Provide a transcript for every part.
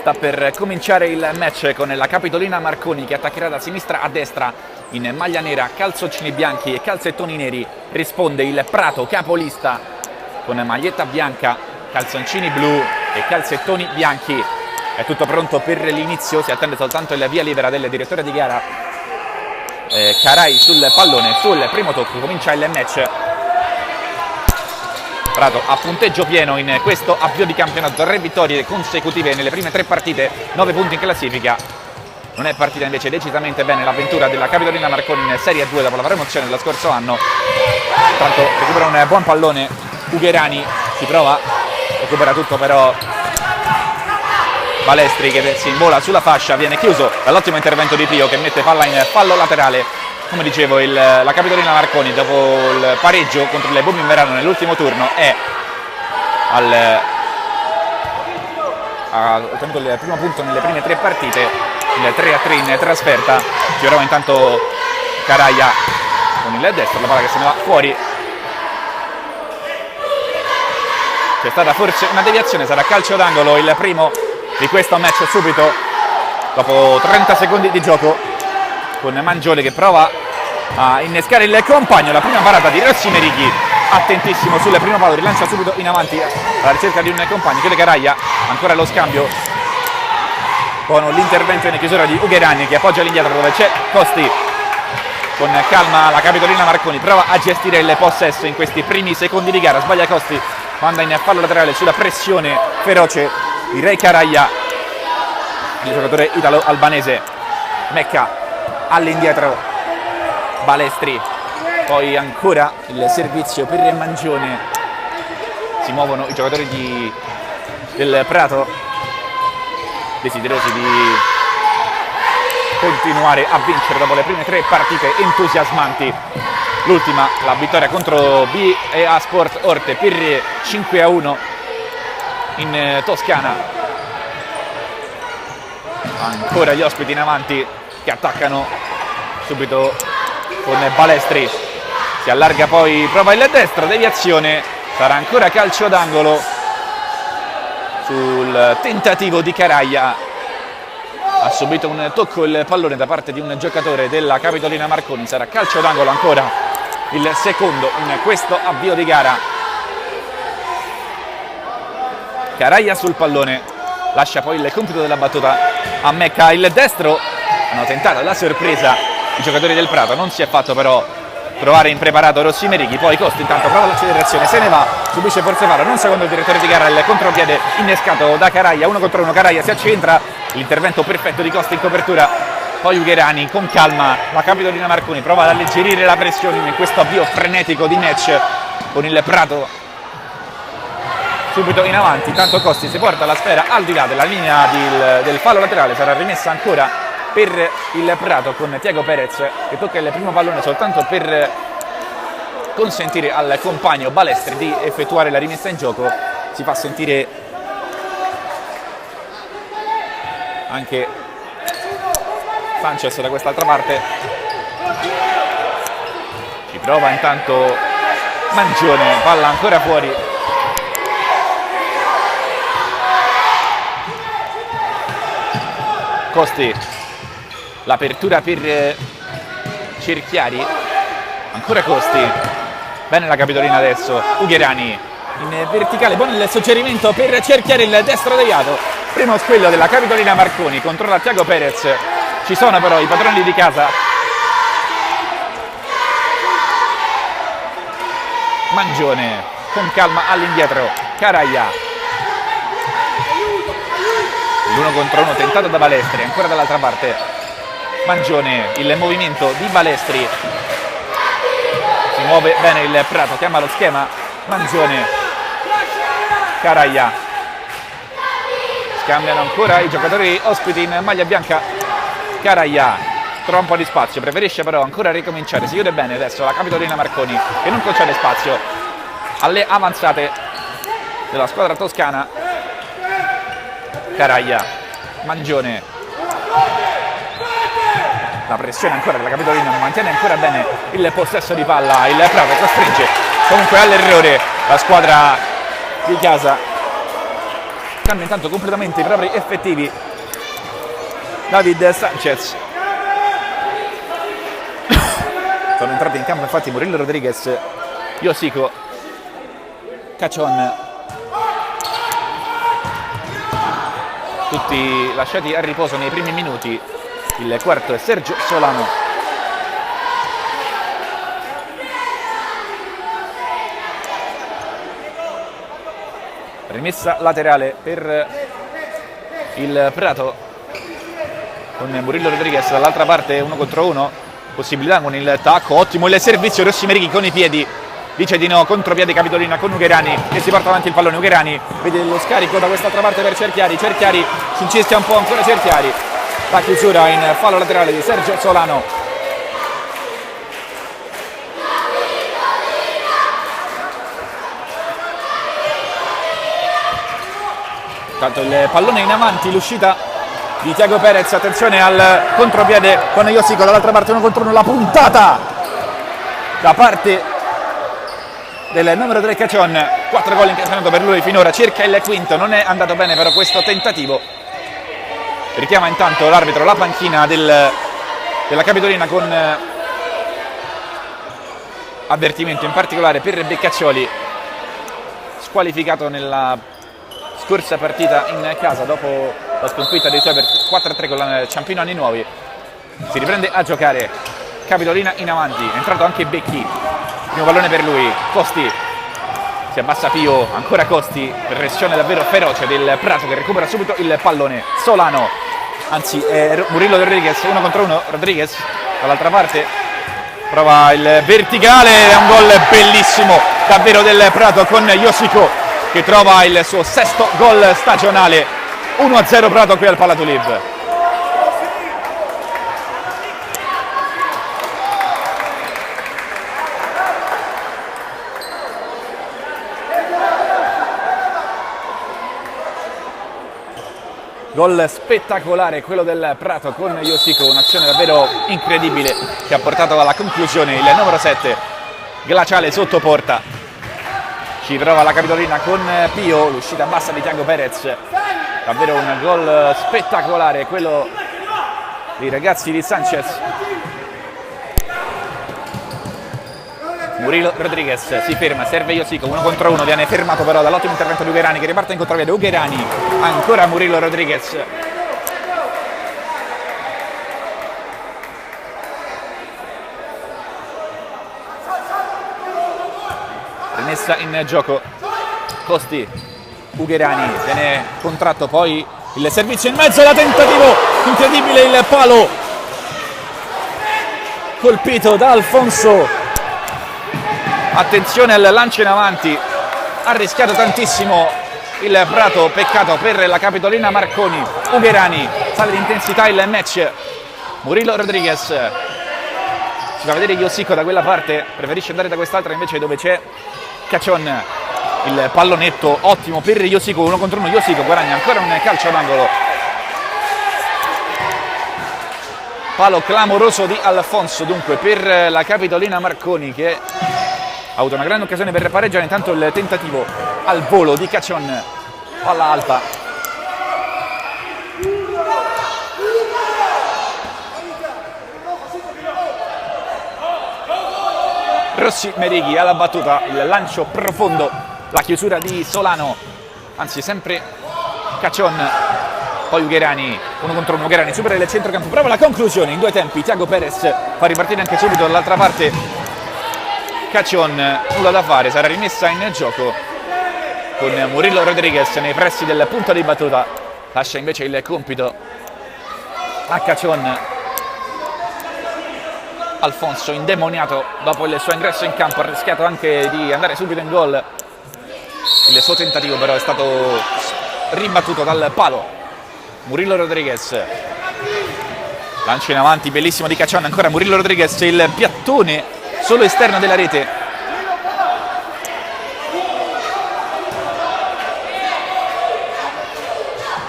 sta per cominciare il match con la Capitolina Marconi che attaccherà da sinistra a destra in maglia nera, calzoncini bianchi e calzettoni neri. Risponde il Prato, capolista, con maglietta bianca, calzoncini blu e calzettoni bianchi. È tutto pronto per l'inizio, si attende soltanto il via libera del direttore di gara Carai sul pallone. Sul primo tocco comincia il match. Prato a punteggio pieno in questo avvio di campionato, 3 vittorie consecutive nelle prime 3 partite, 9 punti in classifica. Non è partita invece decisamente bene l'avventura della Capitolina Marconi in Serie 2 dopo la promozione dello scorso anno. Intanto recupera un buon pallone Ugherani, si prova, recupera tutto però Balestri che si invola sulla fascia, viene chiuso dall'ottimo intervento di Pio che mette palla in fallo laterale. Come dicevo, la Capitolina Marconi dopo il pareggio contro le Bombe Inverano nell'ultimo turno ha ottenuto il primo punto nelle prime 3 partite, il 3-3 in trasferta. Ci prova intanto Caraia con il destro, la palla che se ne va fuori. C'è stata forse una deviazione, sarà calcio d'angolo il primo di questo match subito dopo 30 secondi di gioco, con Mangione che prova a innescare il compagno. La prima parata di Rossi Merighi, attentissimo sul primo palo, rilancia subito in avanti alla ricerca di un compagno. Chiede Caraia, ancora lo scambio con l'intervento in chiusura di Ugherani che appoggia all'indietro dove c'è Costi. Con calma la Capitolina Marconi prova a gestire il possesso in questi primi secondi di gara. Sbaglia Costi, manda in fallo laterale sulla pressione feroce di Ray Caraia, il giocatore italo-albanese. Mecca all'indietro, Balestri, poi ancora il servizio per Mangione. Si muovono i giocatori del Prato, desiderosi di continuare a vincere dopo le prime 3 partite entusiasmanti. L'ultima, la vittoria contro BEA Sport Orte per 5-1 in Toscana. Ancora gli ospiti in avanti che attaccano subito con Balestri, si allarga poi, prova il destro, deviazione, sarà ancora calcio d'angolo sul tentativo di Caraia. Ha subito un tocco il pallone da parte di un giocatore della Capitolina Marconi, sarà calcio d'angolo ancora, il secondo in questo avvio di gara. Caraia sul pallone, lascia poi il compito della battuta a Mecca, il destro. Hanno tentato la sorpresa i giocatori del Prato, non si è fatto però trovare impreparato Rossi Merighi. Poi Costi intanto prova l'accelerazione, se ne va, subisce forse fallo, non secondo il direttore di gara, il contropiede innescato da Caraia, 1 contro 1, Caraia si accentra, l'intervento perfetto di Costi in copertura. Poi Ugherani con calma, la Capitolina Marconi prova ad alleggerire la pressione in questo avvio frenetico di match con il Prato subito in avanti. Intanto Costi si porta la sfera al di là della linea del fallo laterale, sarà rimessa ancora per il Prato con Tiago Perez che tocca il primo pallone soltanto per consentire al compagno Balestri di effettuare la rimessa in gioco. Si fa sentire anche Sanchez da quest'altra parte, ci prova intanto Mangione, palla ancora fuori. Costi, l'apertura per Cerchiari, ancora Costi, bene la Capitolina adesso. Ugherani in verticale, buono il suggerimento per Cerchiari, il destro deviato. Primo squillo della Capitolina Marconi, controlla Tiago Perez, ci sono però i padroni di casa. Mangione con calma all'indietro, Caraia, l'1 contro 1 tentato da Balestri, ancora dall'altra parte Mangione, il movimento di Balestri, si muove bene il Prato, chiama lo schema Mangione, Caraia, scambiano ancora i giocatori ospiti in maglia bianca. Caraia trova un po' di spazio, preferisce però ancora ricominciare, si chiude bene adesso la Capitolina Marconi che non concede spazio alle avanzate della squadra toscana. Caraia, Mangione, la pressione ancora della Capitolina, mantiene ancora bene il possesso di palla, il Prato costringe comunque all'errore la squadra di casa. cambia intanto completamente i propri effettivi David Sanchez. Sono entrati in campo infatti Murillo Rodriguez, Josico, Cachon, tutti lasciati a riposo nei primi minuti. Il quarto è Sergio Solano. Rimessa laterale per il Prato con Murillo Rodriguez dall'altra parte, 1 contro 1, possibilità con il tacco, ottimo il servizio, Rossi Merighi con i piedi, dice di no, contropiede Capitolina con Ugherani che si porta avanti il pallone. Ugherani vede lo scarico da quest'altra parte per Cerchiari, Cerchiari si incestia un po' ancora Cerchiari, la chiusura in fallo laterale di Sergio Solano. Tanto il pallone in avanti, l'uscita di Thiago Perez, attenzione al contropiede con Josico dall'altra parte, 1 contro 1, la puntata da parte del numero 3 Cachon, 4 gol in campionato per lui finora, cerca il quinto, non è andato bene però questo tentativo. Richiama intanto l'arbitro la panchina della Capitolina con avvertimento in particolare per Beccaccioli, squalificato nella scorsa partita in casa dopo la sconfitta dei suoi per 4-3 con la Ciampino Anni Nuovi. Si riprende a giocare, Capitolina in avanti, è entrato anche Becchi, primo pallone per lui, Costi, si abbassa Pio, ancora Costi, pressione davvero feroce del Prato che recupera subito il pallone. Solano, anzi Murillo Rodriguez, 1 contro 1, Rodriguez dall'altra parte, prova il verticale, è un gol bellissimo davvero del Prato con Josico che trova il suo 6º gol stagionale. 1-0 Prato qui al Palatoliv. Gol spettacolare quello del Prato con Josico, un'azione davvero incredibile che ha portato alla conclusione il numero 7, Glaciale sotto porta. Ci prova la Capitolina con Pio, l'uscita bassa di Thiago Perez, davvero un gol spettacolare quello dei ragazzi di Sanchez. Murillo Rodriguez si ferma, serve Josico, 1 contro 1, viene fermato però dall'ottimo intervento di Ugherani che riparte in contropiede. Ugherani, ancora Murillo Rodriguez. Rimessa in gioco, Costi, Ugherani, viene contratto, poi il servizio in mezzo, la tentativo, incredibile il palo, colpito da Alfonso, attenzione al lancio in avanti, ha rischiato tantissimo il Prato, peccato per la Capitolina Marconi. Ugherani, sale di intensità il match, Murillo Rodriguez, si fa vedere Josico da quella parte, preferisce andare da quest'altra invece dove c'è Cachon, il pallonetto ottimo per Josico, 1 contro 1, Josico guadagna ancora un calcio d'angolo, palo clamoroso di Alfonso dunque per la Capitolina Marconi che ha avuto una grande occasione per pareggiare. Intanto il tentativo al volo di Cachon, palla alta, Rossi Merighi alla battuta, il lancio profondo, la chiusura di Solano, anzi sempre Cachon, poi Ugherani, 1 contro 1, Ugherani supera il centrocampo, prova la conclusione in 2 tempi, Thiago Perez fa ripartire anche subito dall'altra parte Cachon, nulla da fare, sarà rimessa in gioco con Murillo Rodriguez nei pressi del punto di battuta, lascia invece il compito a Cachon. Alfonso indemoniato dopo il suo ingresso in campo, ha rischiato anche di andare subito in gol, il suo tentativo però è stato ribattuto dal palo. Murillo Rodriguez, lancio in avanti bellissimo di Cachon, ancora Murillo Rodriguez, il piattone solo esterno della rete,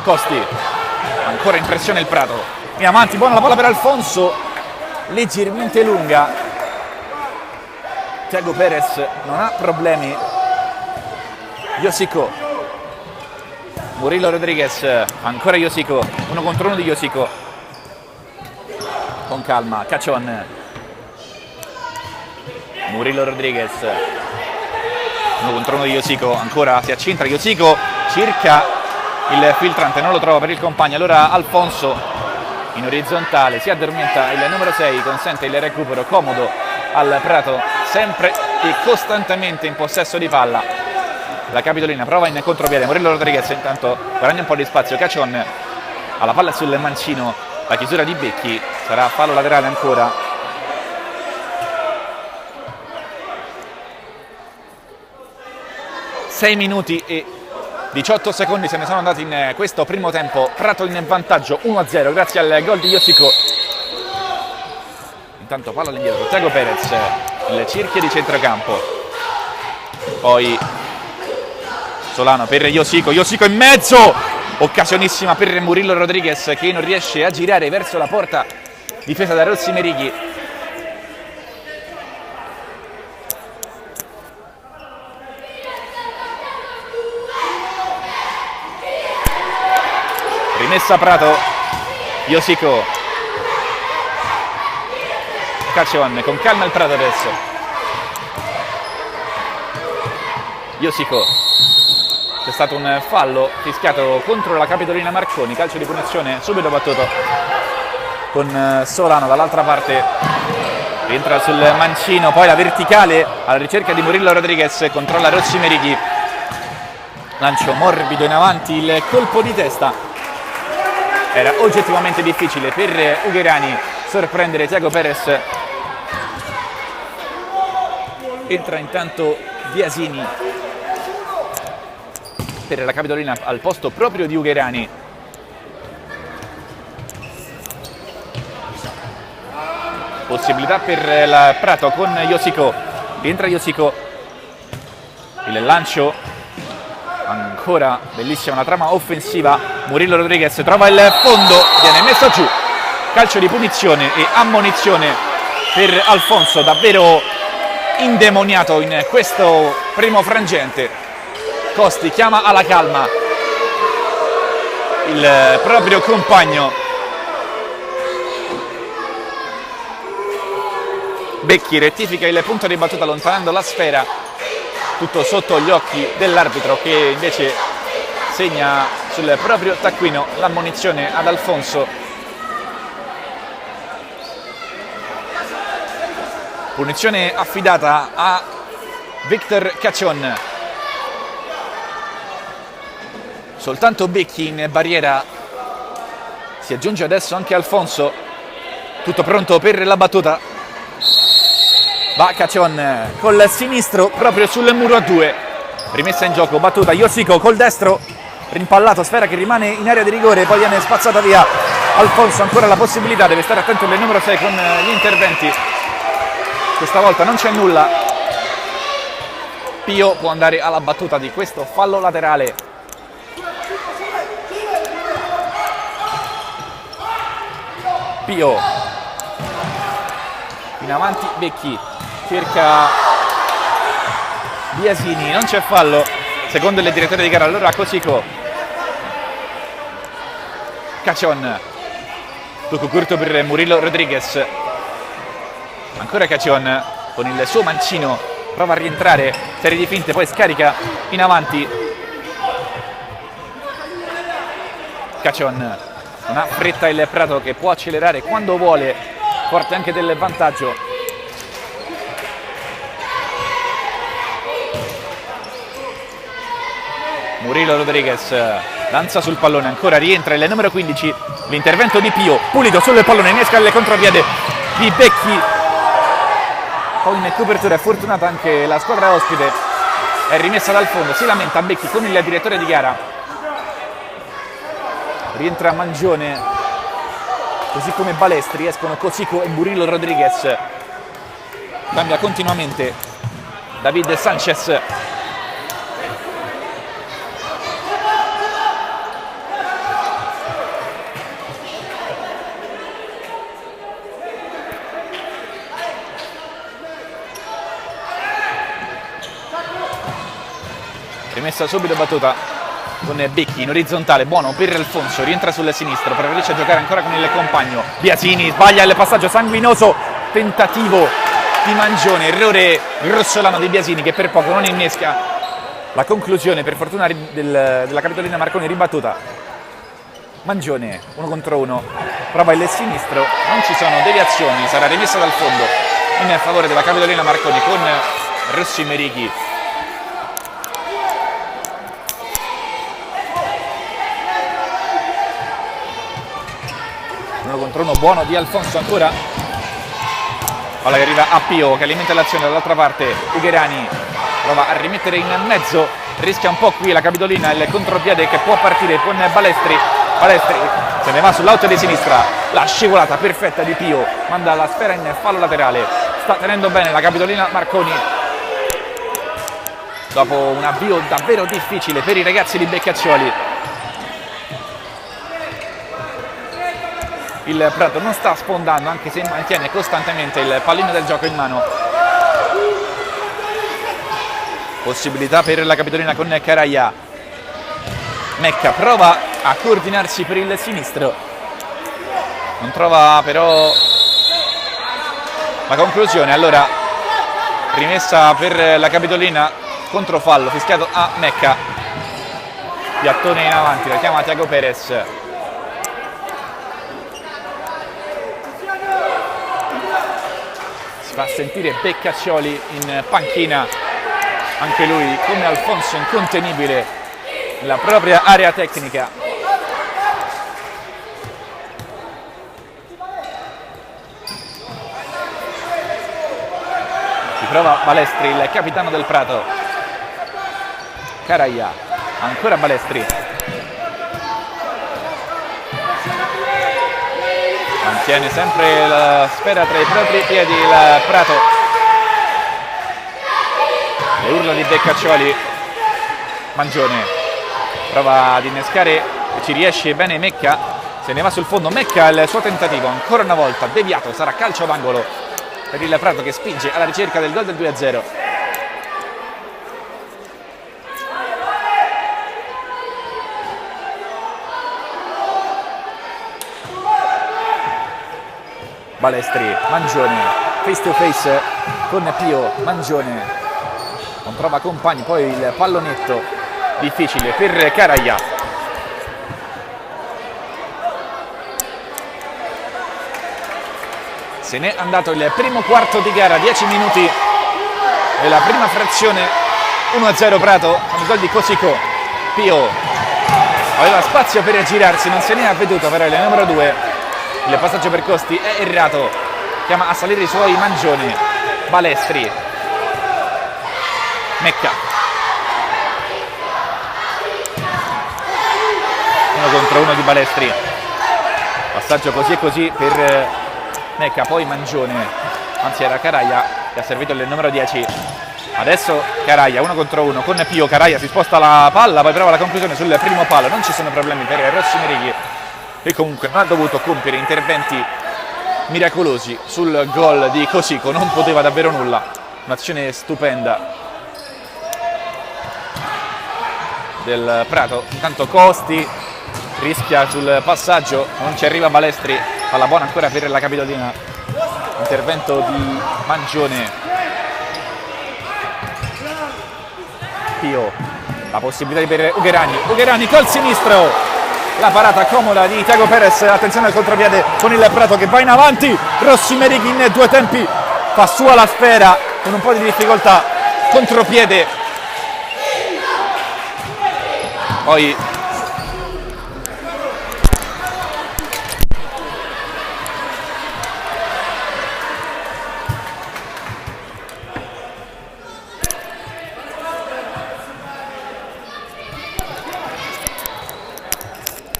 Costi, ancora in pressione il Prato, in avanti, buona la palla per Alfonso, leggermente lunga, Thiago Perez non ha problemi, Josico, Murillo Rodriguez, ancora Yoshiko, 1 contro 1 di Yoshiko. Con calma, Caccion. Murillo Rodriguez, 1 contro 1 di Yoshiko, ancora si accentra Yoshiko, cerca il filtrante, non lo trova per il compagno, allora Alfonso in orizzontale, si addormenta il numero 6, consente il recupero comodo al Prato, sempre e costantemente in possesso di palla. La Capitolina prova in contropiede, Murillo Rodriguez intanto guadagna un po' di spazio, Caccion alla palla sul mancino, la chiusura di Becchi, sarà fallo laterale ancora. 6 minuti e 18 secondi se ne sono andati in questo primo tempo. Prato in vantaggio 1-0 grazie al gol di Yoshiko. Intanto palla all'indietro, Thiago Perez, il cerchio di centrocampo. Poi Solano per Yoshiko, Yoshiko in mezzo, occasionissima per Murillo Rodriguez che non riesce a girare verso la porta difesa da Rossi Merighi. Rimessa Prato, Yoshiko, Caccion, con calma il Prato adesso. Yoshiko, c'è stato un fallo fischiato contro la Capitolina Marconi, calcio di punizione subito battuto con Solano dall'altra parte, rientra sul mancino, poi la verticale alla ricerca di Murillo Rodriguez, controlla Rossi Merighi, lancio morbido in avanti, il colpo di testa. Era oggettivamente difficile per Ugherani sorprendere Thiago Perez. Entra intanto Biasini per la Capitolina al posto proprio di Ugherani. Possibilità per il Prato con Yoshiko. Rientra Yoshiko. Il lancio. Ancora bellissima la trama offensiva. Murillo Rodriguez trova il fondo, viene messo giù. Calcio di punizione e ammonizione per Alfonso, davvero indemoniato in questo primo frangente. Costi chiama alla calma il proprio compagno. Becchi rettifica il punto di battuta allontanando la sfera, tutto sotto gli occhi dell'arbitro che invece segna sul proprio taccuino l'ammonizione ad Alfonso. Punizione affidata a Victor Caccion. Soltanto Becchi in barriera, si aggiunge adesso anche Alfonso, tutto pronto per la battuta. Va Caccion col sinistro proprio sul muro a 2, rimessa in gioco, battuta, Yoshiko col destro, rimpallato, sfera che rimane in area di rigore, poi viene spazzata via. Alfonso ancora la possibilità, deve stare attento il numero 6 con gli interventi, questa volta non c'è nulla. Pio può andare alla battuta di questo fallo laterale. Pio in avanti, Becchi cerca Biasini, non c'è fallo secondo il direttore di gara. Allora Yoshiko, Caccion, tocco corto per Murillo Rodriguez, ancora Caccion con il suo mancino prova a rientrare, serie di finte, poi scarica in avanti. Caccion, non ha fretta il Prato che può accelerare quando vuole, forte anche del vantaggio. Murillo Rodriguez danza sul pallone, ancora rientra il numero 15, l'intervento di Pio, pulito sul pallone, innesca il contropiede di Becchi. Poi in copertura è fortunata anche la squadra ospite, è rimessa dal fondo, si lamenta Becchi con il direttore di gara. Rientra Mangione, così come Balestri, escono Yoshiko e Murillo Rodriguez. Cambia continuamente David Sanchez. Rimessa subito battuta con Becchi in orizzontale, buono per Alfonso, rientra sul sinistro, preferisce giocare ancora con il compagno. Biasini sbaglia il passaggio sanguinoso, tentativo di Mangione, errore grossolano di Biasini che per poco non innesca la conclusione, per fortuna della Capitolina Marconi ribattuta. Mangione 1 contro 1, prova il sinistro, non ci sono deviazioni, sarà rimessa dal fondo in favore della Capitolina Marconi con Rossi Merighi. Contro uno buono di Alfonso ancora, palla che arriva a Pio che alimenta l'azione dall'altra parte. Ugherani prova a rimettere in mezzo, rischia un po' qui la Capitolina, il contropiede che può partire con Balestri se ne va sull'auto di sinistra, la scivolata perfetta di Pio manda la sfera in fallo laterale. Sta tenendo bene la Capitolina Marconi dopo un avvio davvero difficile per i ragazzi di Beccaccioli. Il Prato non sta sfondando, anche se mantiene costantemente il pallino del gioco in mano. Possibilità per la Capitolina con Caraia. Mecca prova a coordinarsi per il sinistro, non trova però la conclusione. Allora rimessa per la Capitolina, controfallo fischiato a Mecca. Piattone in avanti, la chiama Tiago Perez. Fa sentire Beccaccioli in panchina, anche lui come Alfonso incontenibile nella propria area tecnica. Si prova Balestri, il capitano del Prato. Caraia, ancora Balestri. Mantiene sempre la sfera tra i propri piedi il Prato. Le urla di Beccaccioli. Mangione prova ad innescare e ci riesce bene Mecca, se ne va sul fondo. Mecca il suo tentativo, ancora una volta deviato, sarà calcio d'angolo per il Prato che spinge alla ricerca del gol del 2-0. Balestri, Mangione, face to face con Pio. Mangione non trova compagni, poi il pallonetto difficile per Caraia. Se n'è andato il primo quarto di gara, 10 minuti della prima frazione, 1-0 Prato con il gol di Cosico. Pio aveva spazio per girarsi, non se ne è avveduto però il numero 2. Il passaggio per Costi è errato, chiama a salire i suoi Mangione. Balestri, Mecca, 1 contro 1 di Balestri, passaggio così e così per Mecca, poi Mangione, anzi era Caraia che ha servito il numero 10. Adesso Caraia 1 contro 1 con Pio. Caraia si sposta la palla, poi prova la conclusione sul primo palo. Non ci sono problemi per Rossi Merighi, che comunque non ha dovuto compiere interventi miracolosi sul gol di Cosico, non poteva davvero nulla. Un'azione stupenda del Prato. Intanto Costi rischia sul passaggio, non ci arriva Balestri, palla buona ancora per la Capitolina. Intervento di Mangione. Pio, la possibilità per Ugherani col sinistro. La parata comoda di Tiago Perez, attenzione al contropiede con il Prato che va in avanti. Rossi Merighi in due tempi fa sua la sfera con un po' di difficoltà, contropiede, poi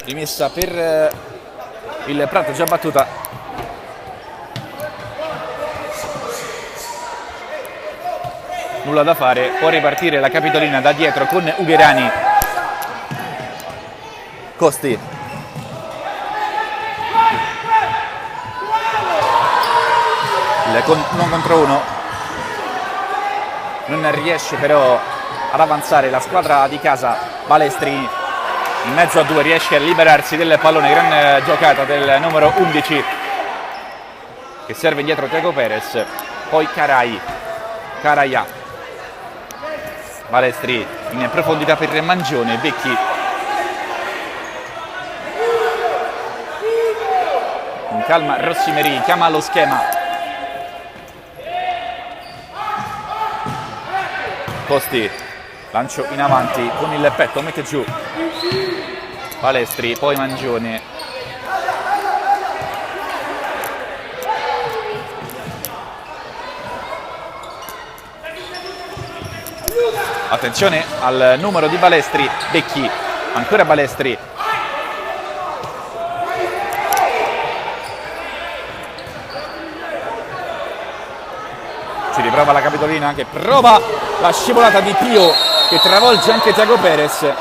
rimessa per il Prato già battuta. Nulla da fare, può ripartire la Capitolina da dietro con Ugherani. Costi, il 1 contro 1, non riesce però ad avanzare la squadra di casa. Balestri in mezzo a due, riesce a liberarsi del pallone, gran giocata del numero 11 che serve dietro Thiago Perez, poi Caraia, Balestri in profondità per Mangione, Becchi in calma, Rossimeri chiama lo schema, Costi, lancio in avanti con il petto, mette giù Balestri, poi Mangione, attenzione al numero di Balestri, Becchi, ancora Balestri, ci riprova la Capitolina che prova la scivolata di Pio che travolge anche Thiago Perez.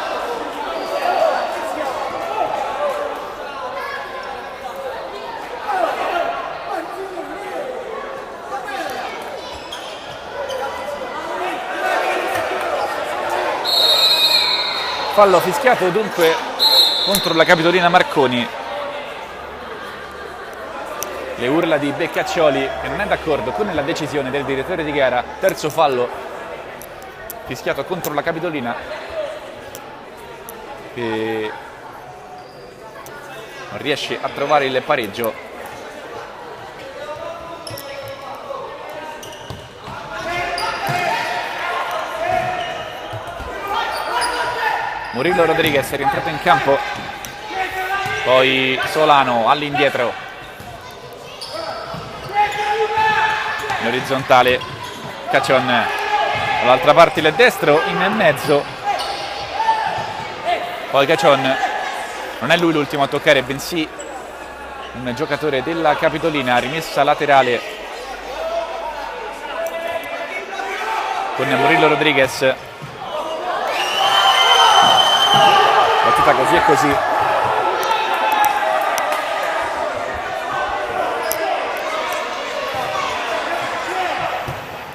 Fallo fischiato dunque contro la Capitolina Marconi. Le urla di Beccaccioli che non è d'accordo con la decisione del direttore di gara. Terzo fallo fischiato contro la Capitolina che non riesce a trovare il pareggio. Murillo Rodriguez è rientrato in campo, poi Solano all'indietro, in orizzontale Caccion, dall'altra parte il destro in mezzo, poi Caccion, non è lui l'ultimo a toccare bensì un giocatore della Capitolina, rimessa laterale con Murillo Rodriguez, battuta così e così.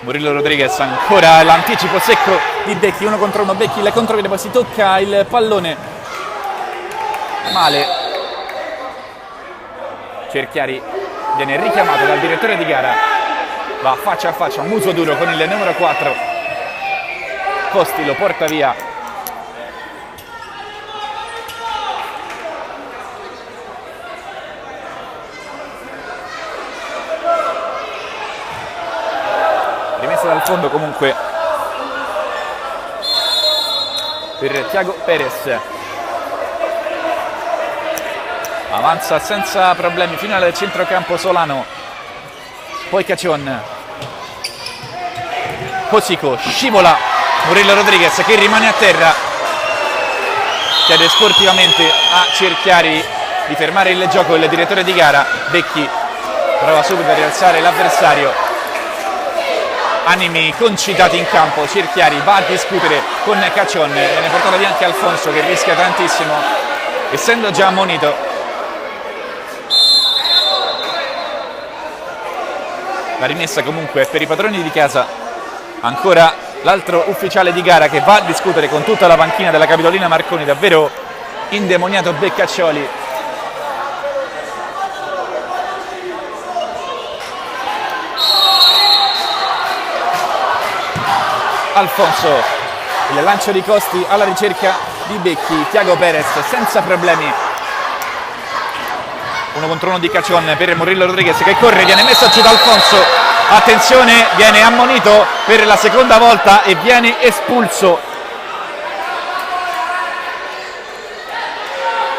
Murillo Rodriguez, ancora l'anticipo secco di Becchi, 1 contro 1, Becchi le controviene, poi si tocca il pallone male. Cerchiari viene richiamato dal direttore di gara, va faccia a faccia, muso duro con il numero 4, Costi lo porta via. Rimessa dal fondo comunque per Thiago Perez, avanza senza problemi fino al centrocampo Solano, poi Caccion, Cosico, scivola Murillo Rodriguez che rimane a terra, chiede sportivamente a Cerchiari di fermare il gioco il direttore di gara. Becchi prova subito a rialzare l'avversario, animi concitati in campo, Cerchiari va a discutere con Caccion, viene portato via anche Alfonso che rischia tantissimo essendo già ammonito. La rimessa comunque per i padroni di casa, ancora l'altro ufficiale di gara che va a discutere con tutta la panchina della Capitolina Marconi, davvero indemoniato Beccaccioli. Alfonso, il lancio di Costi alla ricerca di Becchi, Thiago Perez senza problemi, 1 contro 1 di Caccion per Murillo Rodriguez che corre, viene messo giù da Alfonso, attenzione, viene ammonito per la seconda volta e viene espulso.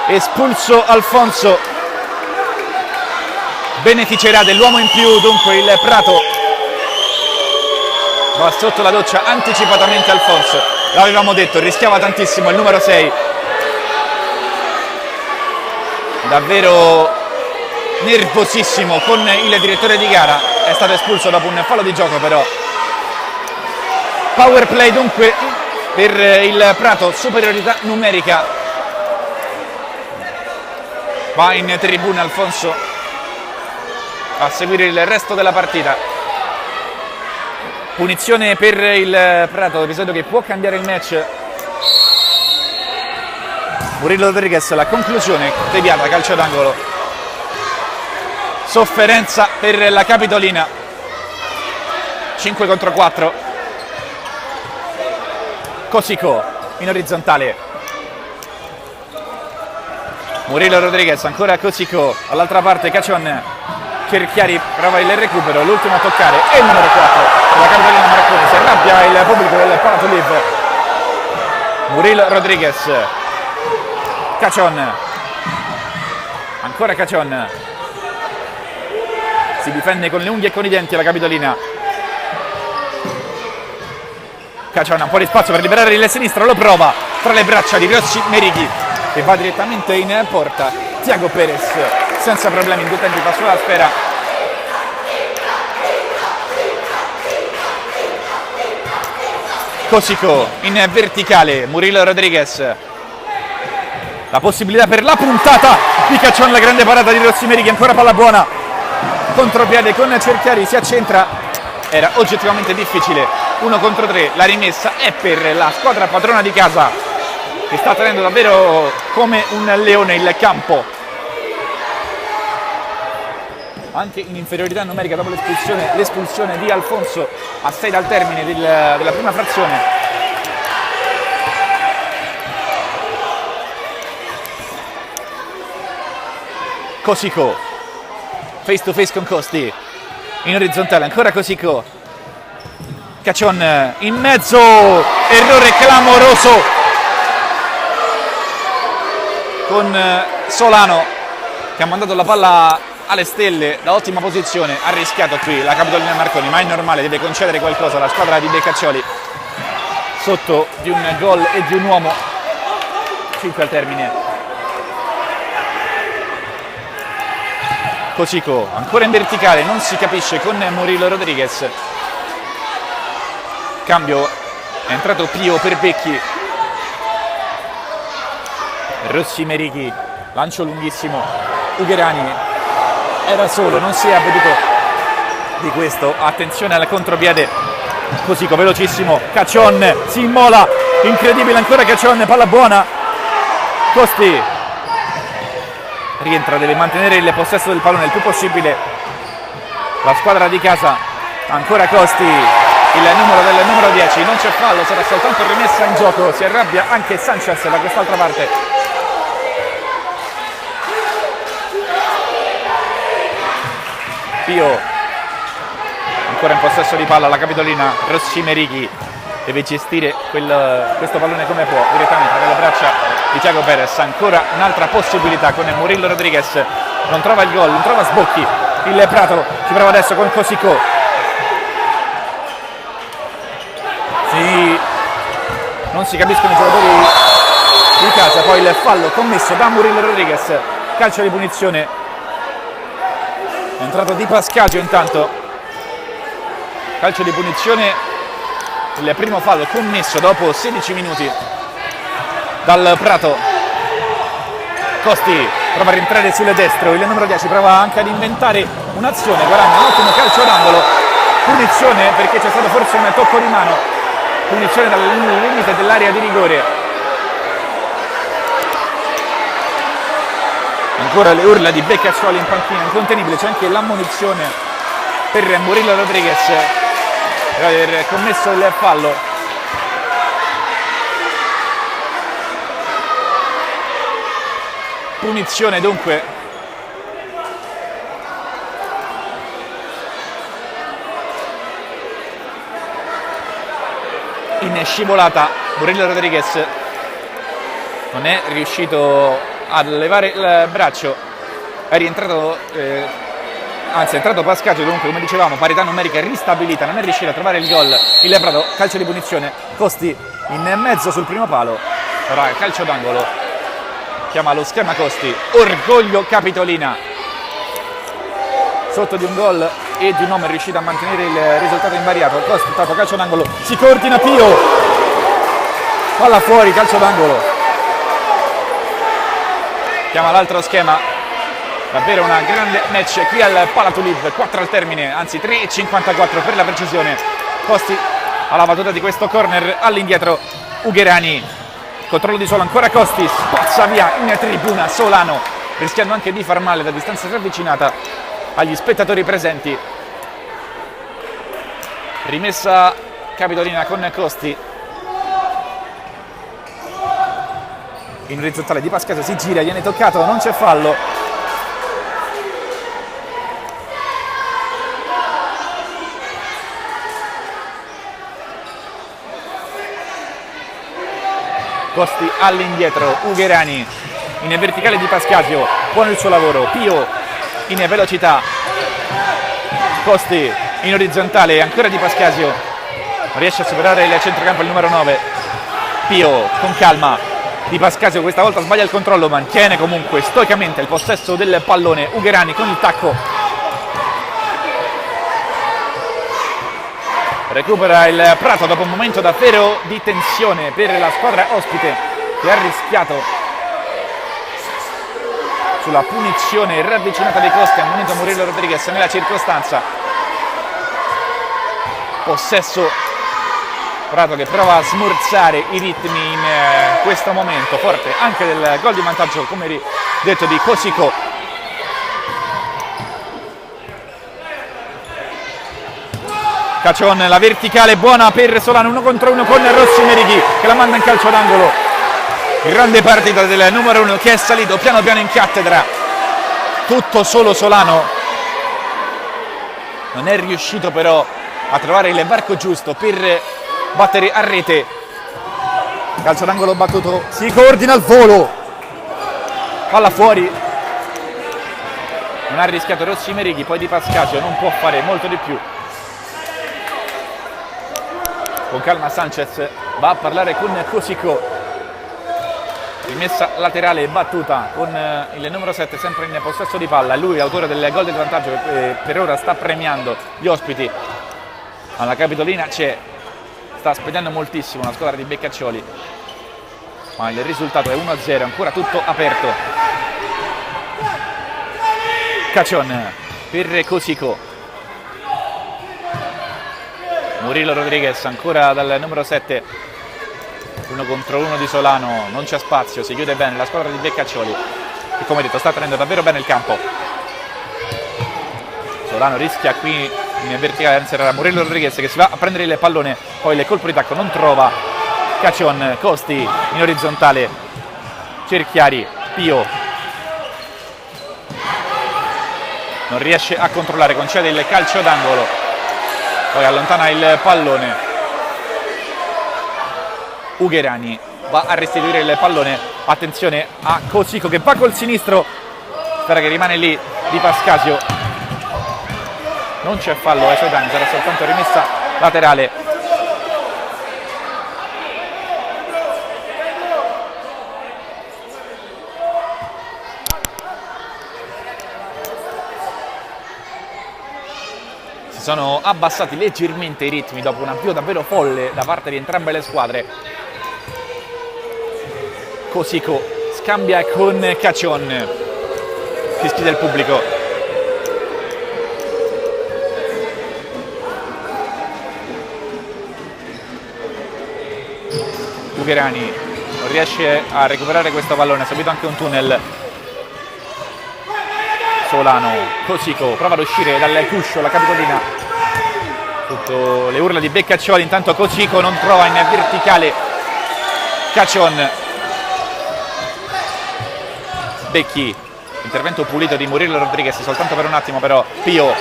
Espulso Alfonso, beneficerà dell'uomo in più dunque il Prato. Va sotto la doccia anticipatamente Alfonso, l'avevamo detto, rischiava tantissimo il numero 6, davvero nervosissimo con il direttore di gara, è stato espulso dopo un fallo di gioco però. Power play dunque per il Prato, superiorità numerica, va in tribuna Alfonso a seguire il resto della partita. Punizione per il Prato, episodio che può cambiare il match. Murillo Rodriguez, la conclusione deviata, calcio d'angolo. Sofferenza per la Capitolina. 5 contro 4. Cosico in orizzontale. Murillo Rodriguez, ancora Cosico, all'altra parte Cacion. Cerchiari prova il recupero, l'ultimo a toccare è il numero 4 della Capitolina Marconi. Si arrabbia il pubblico del Palatoliv. Murillo Rodriguez, Cacion, ancora Cacion, si difende con le unghie e con i denti la Capitolina. Cacion ha un po' di spazio per liberare il sinistro, lo prova tra le braccia di Rossi Merighi e va direttamente in porta. Tiago Perez senza problemi, in due tempi fa sulla sfera. Cosico in verticale, Murillo Rodriguez, la possibilità per la puntata di Cacion, la grande parata di Rossi Merighi, ancora palla buona, contropiede con Cerchiari, si accentra, era oggettivamente difficile, 1 contro 3, la rimessa è per la squadra padrona di casa che sta tenendo davvero come un leone il campo. Anche in inferiorità numerica dopo l'espulsione di Alfonso a 6 dal termine della prima frazione. Cosico, face to face con Costi, in orizzontale, ancora Cosico. Cacion in mezzo, errore clamoroso con Solano che ha mandato la palla alle stelle da ottima posizione. Ha rischiato qui la Capitolina Marconi, ma è normale, deve concedere qualcosa alla squadra di Beccaccioli sotto di un gol e di un uomo. 5 al termine. Cosico ancora in verticale, non si capisce con Murillo Rodriguez. Cambio, è entrato Pio per Becchi. Rossi Merighi, lancio lunghissimo, Ugherani era solo, non si è avveduto di questo. Attenzione al contropiede, Cosico velocissimo, Cacion si immola, incredibile, ancora Cacion, palla buona. Costi rientra, deve mantenere il possesso del pallone il più possibile la squadra di casa. Ancora Costi, il numero del numero 10, non c'è fallo, sarà soltanto rimessa in gioco. Si arrabbia anche Sanchez da quest'altra parte. Pio ancora in possesso di palla, la Capitolina. Rossi Merighi deve gestire questo pallone come può, direttamente tra le braccia di Tiago Perez. Ancora un'altra possibilità con Murillo Rodriguez, non trova il gol, non trova sbocchi il Prato, ci prova adesso con Cosico. Sì, non si capiscono i giocatori di casa, poi il fallo commesso da Murillo Rodriguez, calcio di punizione. È entrato Di Pascagio intanto, calcio di punizione, il primo fallo commesso dopo 16 minuti dal Prato. Costi prova a rientrare sul destro, il numero 10 prova anche ad inventare un'azione, guadagna un ottimo calcio d'angolo, punizione perché c'è stato forse un tocco di mano, punizione dal limite dell'area di rigore. Ancora le urla di Beccaccioli in panchina, incontenibile, c'è anche l'ammonizione per Murillo Rodriguez per aver commesso il fallo. Punizione dunque in scivolata. Murillo Rodriguez non è riuscito a levare il braccio, è rientrato anzi è entrato Pascagio, dunque come dicevamo parità numerica ristabilita, non è riuscito a trovare il gol il Prato. Calcio di punizione, Costi in mezzo sul primo palo, ora calcio d'angolo, chiama lo schema Costi. Orgoglio Capitolina, sotto di un gol e di un uomo è riuscito a mantenere il risultato invariato. Costi, tanto calcio d'angolo, si coordina Pio, palla fuori, calcio d'angolo. Chiama l'altro schema, davvero una grande match qui al Palatoliv, 4 al termine, anzi 3,54 per la precisione. Costi alla battuta di questo corner, all'indietro Ugherani, controllo di suolo, ancora Costi, spazza via in tribuna Solano, rischiando anche di far male da distanza ravvicinata agli spettatori presenti. Rimessa capitolina con Costi in orizzontale, Di Pascasio si gira, viene toccato, non c'è fallo. Costi all'indietro, Ugherani in verticale, Di Pascasio, buono il suo lavoro, Pio in velocità, Costi in orizzontale, ancora Di Pascasio, non riesce a superare il centrocampo il numero 9, Pio con calma, Di Pascasio questa volta sbaglia il controllo, mantiene comunque stoicamente il possesso del pallone, Ugherani con il tacco, recupera il Prato dopo un momento davvero di tensione per la squadra ospite che ha rischiato sulla punizione ravvicinata dei Costi al momento Murillo Rodriguez nella circostanza. Possesso Prato che prova a smorzare i ritmi in questo momento, forte anche del gol di vantaggio, come detto, di Cosico. Cacion, la verticale buona per Solano, 1 contro 1 con Rossi Merighi che la manda in calcio d'angolo. Grande partita del numero 1 che è salito piano piano in cattedra. Tutto solo Solano. Non è riuscito però a trovare il varco giusto per battere a rete. Calcio d'angolo battuto, si coordina al volo. Palla fuori. Non ha rischiato Rossi Merighi, poi Di Pascasio non può fare molto di più. Con calma Sanchez va a parlare con Cosico, rimessa laterale battuta con il numero 7 sempre in possesso di palla, lui autore del gol del vantaggio che per ora sta premiando gli ospiti. Alla Capitolina sta spedendo moltissimo la squadra di Beccaccioli, ma il risultato è 1-0, ancora tutto aperto. Cacion per Cosico, Murillo Rodriguez ancora dal numero 7, 1 contro 1 di Solano, non c'è spazio, si chiude bene la squadra di Beccaccioli che, come detto, sta tenendo davvero bene il campo. Solano rischia qui in verticale, anzi era Murillo Rodriguez che si va a prendere il pallone, poi il colpo di tacco non trova Cacion, Costi in orizzontale, Cerchiari, Pio non riesce a controllare, concede il calcio d'angolo. Poi allontana il pallone, Ugherani va a restituire il pallone, attenzione a Cosico che va col sinistro, spera che rimane lì Di Pascasio, non c'è fallo ai suoi danni, sarà soltanto rimessa laterale. Sono abbassati leggermente i ritmi dopo un avvio davvero folle da parte di entrambe le squadre. Cosico scambia con Cacion, fischi del pubblico. Ugherani non riesce a recuperare questo pallone, ha subito anche un tunnel. Solano, Cosico prova ad uscire dal cuscio la Capitolina, sotto le urla di Beccaccioli, intanto Cosico non trova in verticale Cacion. Becchi, intervento pulito di Murillo Rodriguez soltanto per un attimo, però Pio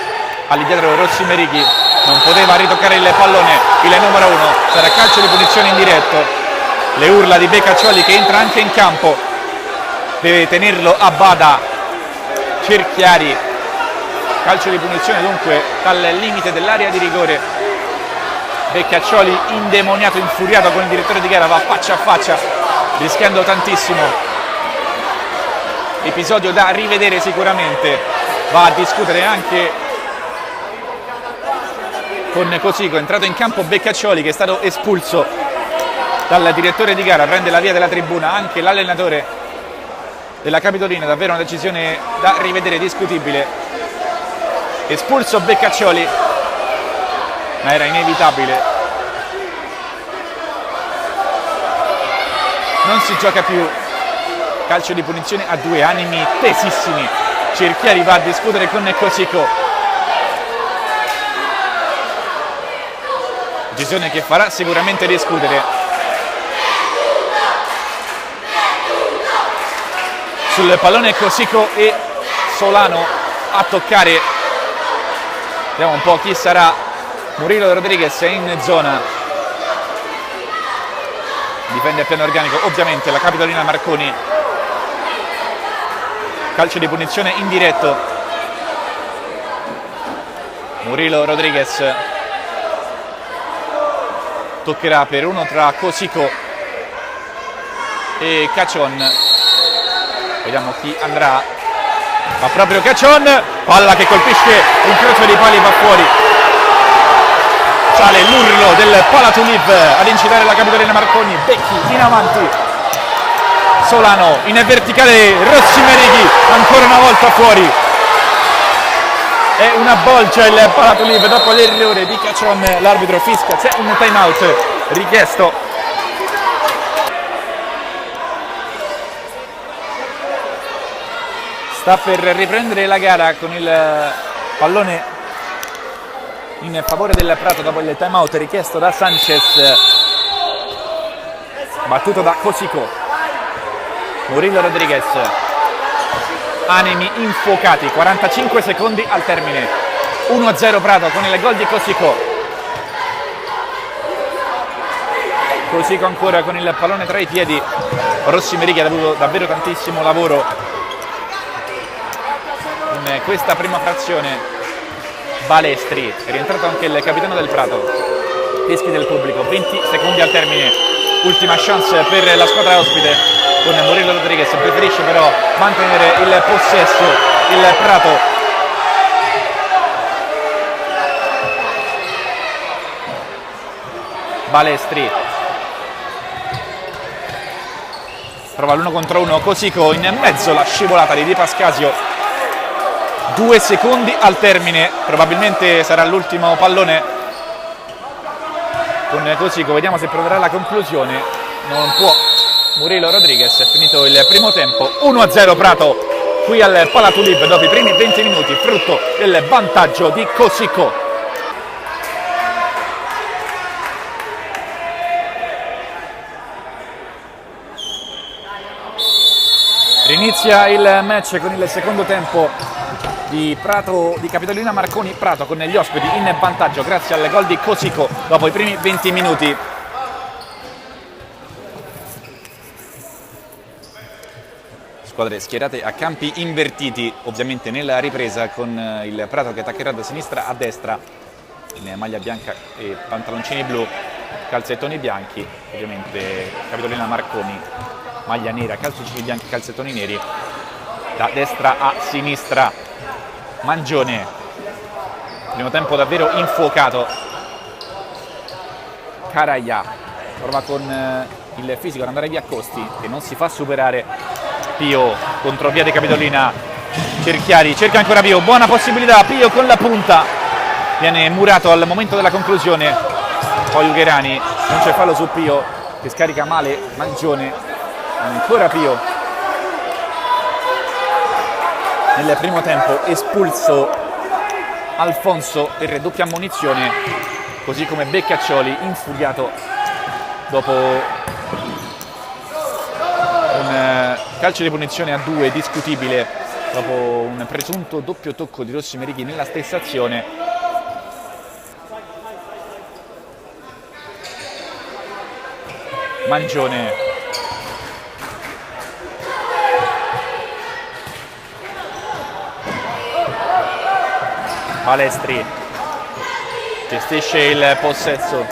all'indietro Rossi Merighi non poteva ritoccare il pallone, il numero 1, sarà calcio di punizione in diretto. Le urla di Beccaccioli che entra anche in campo, deve tenerlo a bada Cerchiari, calcio di punizione dunque dal limite dell'area di rigore. Beccaccioli indemoniato, infuriato con il direttore di gara, va faccia a faccia rischiando tantissimo. Episodio da rivedere sicuramente, va a discutere anche con Cosico. È entrato in campo Beccaccioli che è stato espulso dal direttore di gara, prende la via della tribuna anche l'allenatore della Capitolina, davvero una decisione da rivedere, discutibile. Espulso Beccaccioli, ma era inevitabile. non si gioca più. Calcio di punizione a 2, animi tesissimi. Cerchiari va a discutere con Kosiko. Decisione che farà sicuramente discutere. Sul pallone Kosiko e Solano a toccare. Vediamo un po' chi sarà. Murilo Rodriguez è in zona. Difende a piano organico ovviamente la Capitolina Marconi. Calcio di punizione indiretto. Murilo Rodriguez toccherà per uno tra Kosiko e Caccion. Vediamo chi andrà. Ma proprio Caccion, palla che colpisce l'incrocio dei pali e va fuori. Sale l'urlo del Palatulib ad incitare la Capitolina Marconi. Becchi in avanti. Solano in verticale, Rossi Merighi ancora una volta fuori. È una bolgia il Palatulib dopo l'errore di Caccion. L'arbitro fischia, c'è un time out richiesto. Sta per riprendere la gara con il pallone in favore del Prato dopo il time out richiesto da Sanchez, battuto da Kosiko. Murilo Rodriguez, animi infuocati, 45 secondi al termine, 1-0 Prato con il gol di Kosiko. Kosiko ancora con il pallone tra i piedi. Rossi Merighi ha avuto davvero tantissimo lavoro in questa prima frazione. Balestri, è rientrato anche il capitano del Prato. Fischi del pubblico, 20 secondi al termine, ultima chance per la squadra ospite con Murilo Rodriguez, preferisce però mantenere il possesso il Prato. Balestri prova l'1 contro 1, Kosiko in mezzo, la scivolata di Di Pascasio. 2 secondi al termine, probabilmente sarà l'ultimo pallone con Kosiko. Vediamo se proverà la conclusione. Non può. Murilo Rodriguez, è finito il primo tempo, 1-0 Prato qui al Palatulib dopo i primi 20 minuti, frutto del vantaggio di Kosiko. Rinizia il match con il secondo tempo di Prato, di Capitolina Marconi. Prato con gli ospiti in vantaggio grazie al gol di Kosiko dopo i primi 20 minuti. Squadre schierate a campi invertiti, ovviamente nella ripresa, con il Prato che attaccherà da sinistra a destra in maglia bianca e pantaloncini blu, calzettoni bianchi, ovviamente Capitolina Marconi maglia nera, calzoncini bianchi, calzettoni neri, da destra a sinistra. Mangione, primo tempo davvero infuocato. Caraia prova con il fisico ad andare via Costi, che non si fa superare. Pio contro Via de Capitolina. Cerchiari cerca ancora Pio, buona possibilità, Pio con la punta, viene murato al momento della conclusione. Poi Ugherani, non c'è fallo su Pio che scarica male Mangione. Ancora Pio. Nel primo tempo espulso Alfonso per doppia ammonizione, così come Beccaccioli, infuriato dopo un calcio di punizione a 2 discutibile, dopo un presunto doppio tocco di Rossi Merighi nella stessa azione. Mangione, Balestri gestisce il possesso.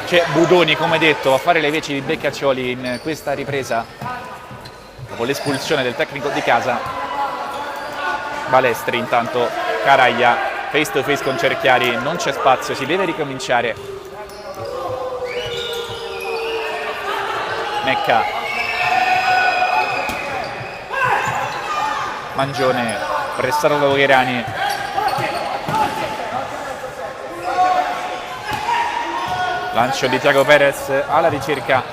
C'è Budoni, come detto, a fare le veci di Beccaccioli in questa ripresa dopo l'espulsione del tecnico di casa. Balestri intanto, Caraia face to face con Cerchiari, non c'è spazio, si deve ricominciare. Mecca, Mangione pressato da Ugherani. Lancio di Tiago Perez alla ricerca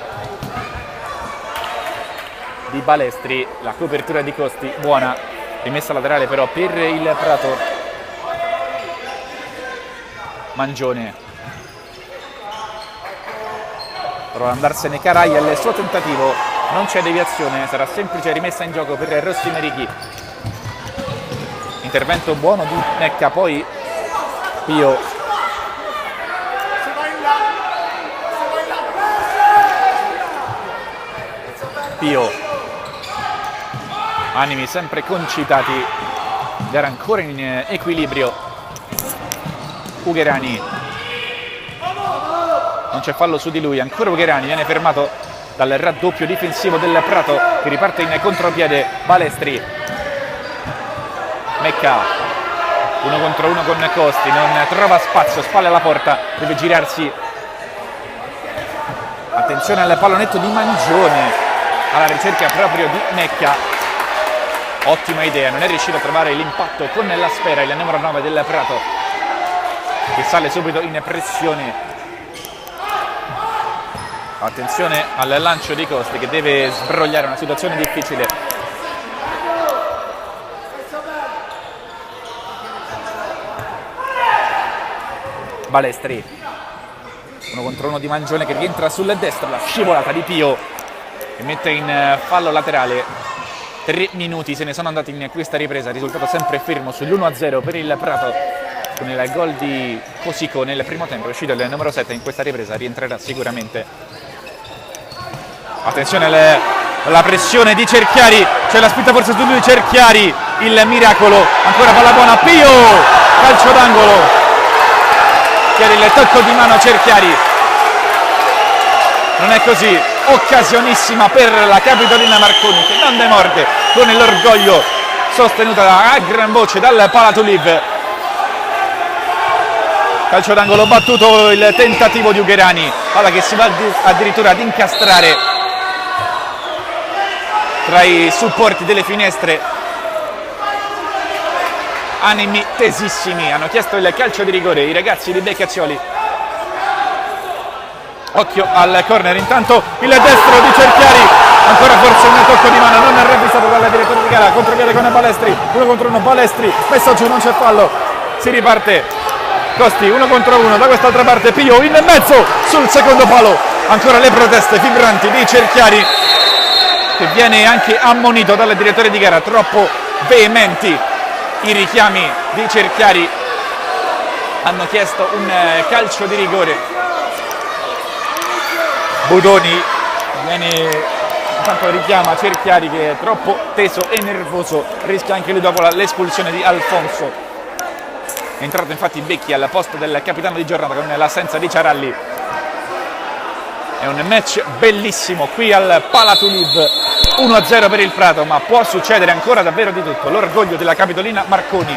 di Balestri, la copertura di Costi buona, rimessa laterale però per il Prato. Mangione prova ad andarsene Caraia, il suo tentativo, non c'è deviazione, sarà semplice rimessa in gioco per Rossi Merichi. Intervento buono di Mecca, poi Pio animi sempre concitati, era ancora in equilibrio Ugherani, non c'è fallo su di lui, ancora Ugherani viene fermato dal raddoppio difensivo del Prato che riparte in contropiede. Balestri, Mecca 1 contro 1 con Costi, non trova spazio, spalle alla porta, deve girarsi, attenzione al pallonetto di Mangione alla ricerca proprio di Mecca, ottima idea, non è riuscito a trovare l'impatto con la sfera il numero 9 del Prato che sale subito in pressione. Attenzione al lancio di Costi che deve sbrogliare una situazione difficile. Balestri 1 contro 1 di Mangione che rientra sul destro, la scivolata di Pio che mette in fallo laterale. 3 minuti se ne sono andati in questa ripresa, risultato sempre fermo sull'1-0 per il Prato con il gol di Cosico nel primo tempo. È uscito il numero 7 in questa ripresa, rientrerà sicuramente. Attenzione alla pressione di Cerchiari, c'è la spinta forse su lui, Cerchiari, il miracolo, ancora palla buona, Pio, calcio d'angolo, chiede il tocco di mano a Cerchiari, non è così, occasionissima per la Capitolina Marconi che non demorde con l'orgoglio, sostenuta a gran voce dal Palatuliv. Calcio d'angolo battuto, il tentativo di Ugherani, palla che si va addirittura ad incastrare tra i supporti delle finestre. Animi tesissimi, hanno chiesto il calcio di rigore i ragazzi di Beccaccioli. Occhio al corner, intanto il destro di Cerchiari, ancora forse un tocco di mano non ravvisato dalla direttore di gara, contropiede con Balestri, 1 contro 1, Balestri, messo giù, non c'è fallo, si riparte, Costi 1 contro 1, da quest'altra parte Pio in mezzo sul secondo palo, ancora le proteste vibranti di Cerchiari che viene anche ammonito dal direttore di gara, troppo veementi i richiami di Cerchiari, hanno chiesto un calcio di rigore. Budoni intanto richiama Cerchiari che è troppo teso e nervoso, rischia anche lui dopo l'espulsione di Alfonso. È entrato infatti Becchi al posto del capitano di giornata con l'assenza di Ciaralli. È un match bellissimo qui al Palatuliv, 1-0 per il Prato, ma può succedere ancora davvero di tutto. L'orgoglio della Capitolina Marconi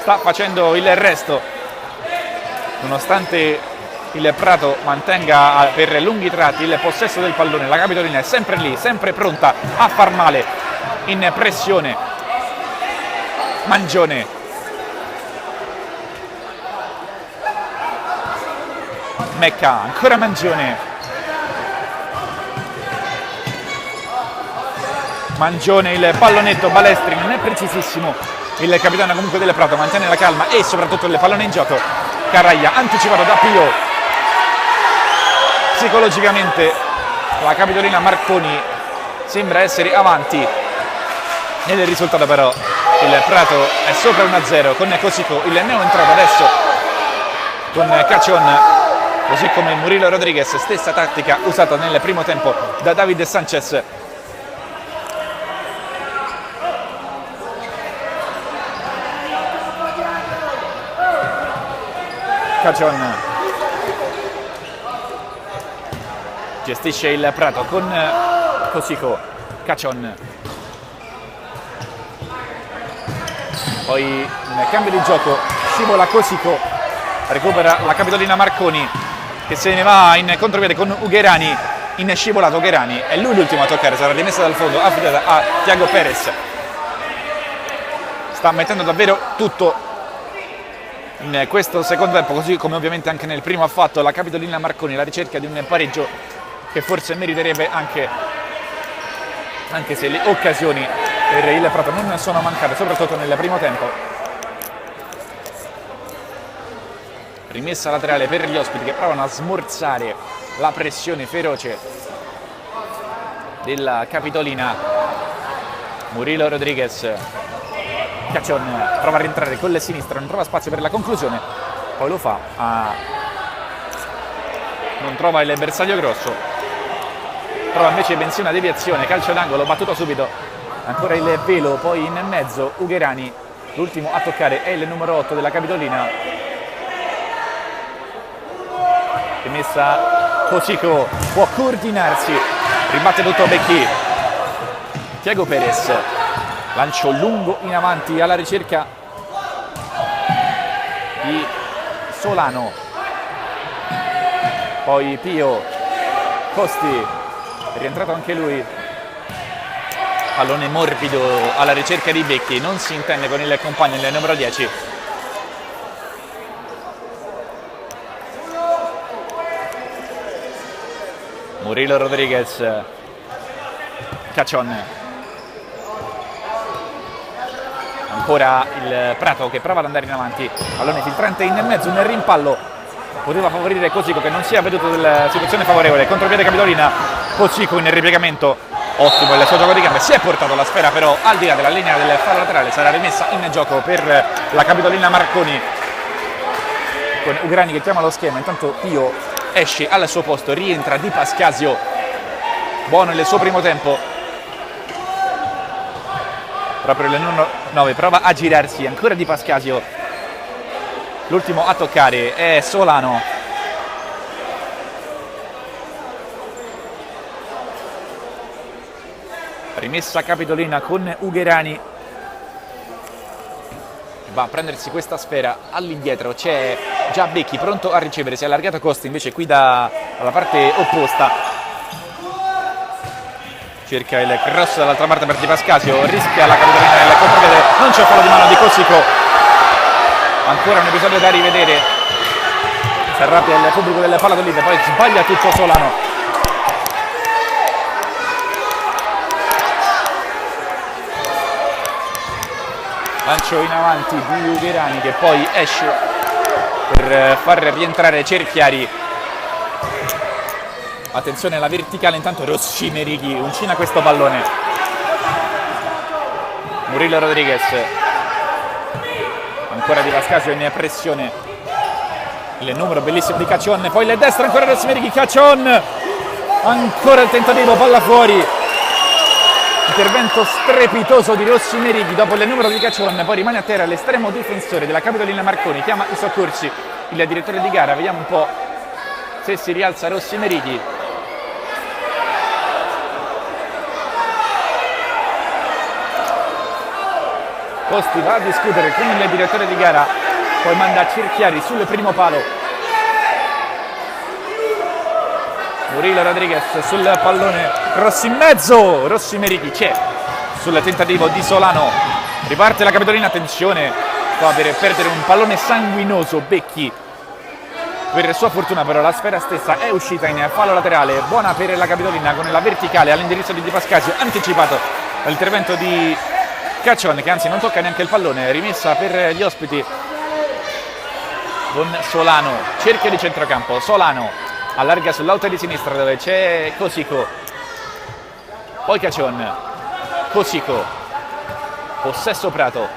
sta facendo il resto, nonostante il Prato mantenga per lunghi tratti il possesso del pallone. La Capitolina è sempre lì, sempre pronta a far male, in pressione. Mangione, Mecca, ancora Mangione, il pallonetto, Balestri non è precisissimo, il capitano comunque del Prato mantiene la calma e soprattutto il pallone in gioco. Caraia anticipato da Pio. Psicologicamente la Capitolina Marconi sembra essere avanti, nel risultato però il Prato è sopra 1-0 con Cosico, il neo entrato adesso con Caccion, così come Murilo Rodriguez, stessa tattica usata nel primo tempo da David Sanchez. Caccion gestisce il Prato con Cosico, Caccion, poi nel cambio di gioco scivola Cosico, recupera la Capitolina Marconi che se ne va in contropiede con Ugherani, in scivolato Ugherani, è lui l'ultimo a toccare, sarà rimessa dal fondo, affidata a Thiago Perez. Sta mettendo davvero tutto in questo secondo tempo, così come ovviamente anche nel primo ha fatto la Capitolina Marconi, la ricerca di un pareggio che forse meriterebbe anche anche se le occasioni per il Prato non sono mancate, soprattutto nel primo tempo. Rimessa laterale per gli ospiti che provano a smorzare la pressione feroce della Capitolina. Murilo Rodriguez, Caccion prova a rientrare con le sinistre, non trova spazio per la conclusione, poi lo fa, non trova il bersaglio grosso, trova invece bensì una deviazione, calcio d'angolo battuto subito, ancora il velo, poi in mezzo Ugherani, l'ultimo a toccare è il numero 8 della Capitolina. Rimessa, Cosico può coordinarsi, ribatte tutto Becchi, Thiago Perez, lancio lungo in avanti alla ricerca di Solano, poi Pio, Costi, è rientrato anche lui, pallone morbido alla ricerca di Becchi, non si intende con il compagno, il numero 10. Murilo Rodriguez, Caccion, ancora il Prato che prova ad andare in avanti, pallone filtrante in mezzo, un rimpallo poteva favorire Cosico che non si è veduto della situazione favorevole, contropiede Capitolina, Cosico in ripiegamento, ottimo il suo gioco di gambe, si è portato la sfera però al di là della linea del fallo laterale, sarà rimessa in gioco per la Capitolina Marconi, con Ugherani che chiama lo schema, intanto Pio esce al suo posto, rientra Di Pascasio, buono il suo primo tempo, proprio il numero 9 prova a girarsi, ancora Di Pascasio, l'ultimo a toccare è Solano, rimessa Capitolina con Ugherani, va a prendersi questa sfera all'indietro, c'è già Becchi pronto a ricevere, si è allargato Costi invece qui dalla parte opposta, cerca il cross dall'altra parte per Di Pascasio, rischia la Capitolina nel contropiede, non c'è fallo di mano di Cosico, ancora un episodio da rivedere, si arrabbia il pubblico del Valladolid, poi sbaglia tutto Solano. Lancio in avanti di Ugherani che poi esce per far rientrare Cerchiari. Attenzione alla verticale, intanto Rossi Merighi uncina questo pallone. Murilo Rodriguez, ancora Di Pascasio in pressione, il numero bellissimo di Caccion, poi le destra ancora Rossi Merighi, Caccion, ancora il tentativo, palla fuori. Intervento strepitoso di Rossi Merighi dopo il numero di Caccion, poi rimane a terra l'estremo difensore della Capitolina Marconi, chiama i soccorsi il direttore di gara, vediamo un po' se si rialza Rossi Merighi. Costi va a discutere con il direttore di gara, poi manda Cerchiari sul primo palo. Murilo Rodriguez sul pallone, Rossi in mezzo, Rossi Merighi c'è sul tentativo di Solano, riparte la Capitolina, attenzione qua per perdere un pallone sanguinoso Becchi, per sua fortuna però la sfera stessa è uscita in fallo laterale, buona per la Capitolina con la verticale all'indirizzo di Di Pascasio, anticipato dall'intervento di Caccion che anzi non tocca neanche il pallone, rimessa per gli ospiti con Solano, cerchio di centrocampo, Solano allarga sull'auto di sinistra dove c'è Cosico, poi Caccion, Cosico, possesso Prato,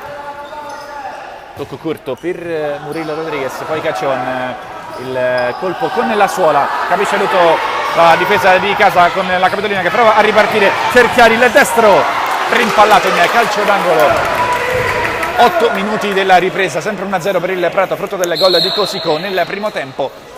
tocco corto per Murilo Rodriguez, poi Caccion, il colpo con la suola, capisce tutto la difesa di casa con la Capitolina che prova a ripartire, Cerchiari il destro, rimpallato in calcio d'angolo. 8 minuti della ripresa, sempre 1-0 per il Prato, frutto del gol di Cosico nel primo tempo.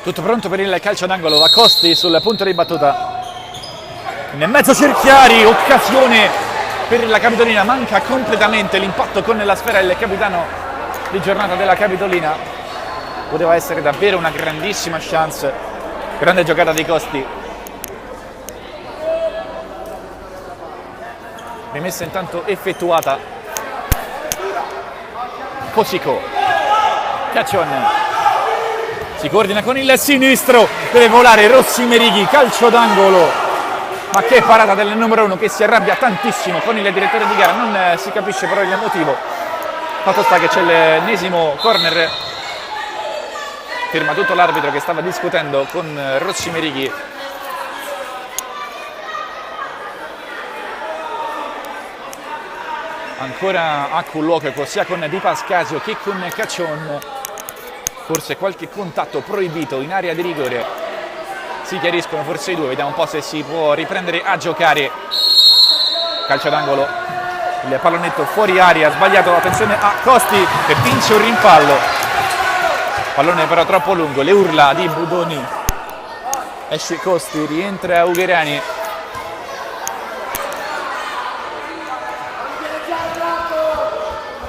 Tutto pronto per il calcio d'angolo, va Costi sul punto di battuta. in mezzo cerchiari, occasione per la Capitolina, manca completamente l'impatto con la sfera il capitano di giornata della Capitolina. Poteva essere davvero una grandissima chance, grande giocata dei Costi. Rimessa intanto effettuata. Cosico, Caccion si coordina con il sinistro, deve volare Rossi Merighi, calcio d'angolo. Ma che parata del numero 1 che si arrabbia tantissimo con il direttore di gara, non si capisce però il motivo. Fatto sta che c'è l'ennesimo corner, firma tutto l'arbitro che stava discutendo con Rossi Merighi. Ancora a colloquio sia con Di Pascasio che con Caccion, forse qualche contatto proibito in area di rigore. Si chiariscono forse i due, vediamo un po' se si può riprendere a giocare. Calcio d'angolo, il pallonetto fuori aria, sbagliato, attenzione a Costi che vince un rimpallo. Pallone però troppo lungo, le urla di Budoni. Esce Costi, rientra Ugherani.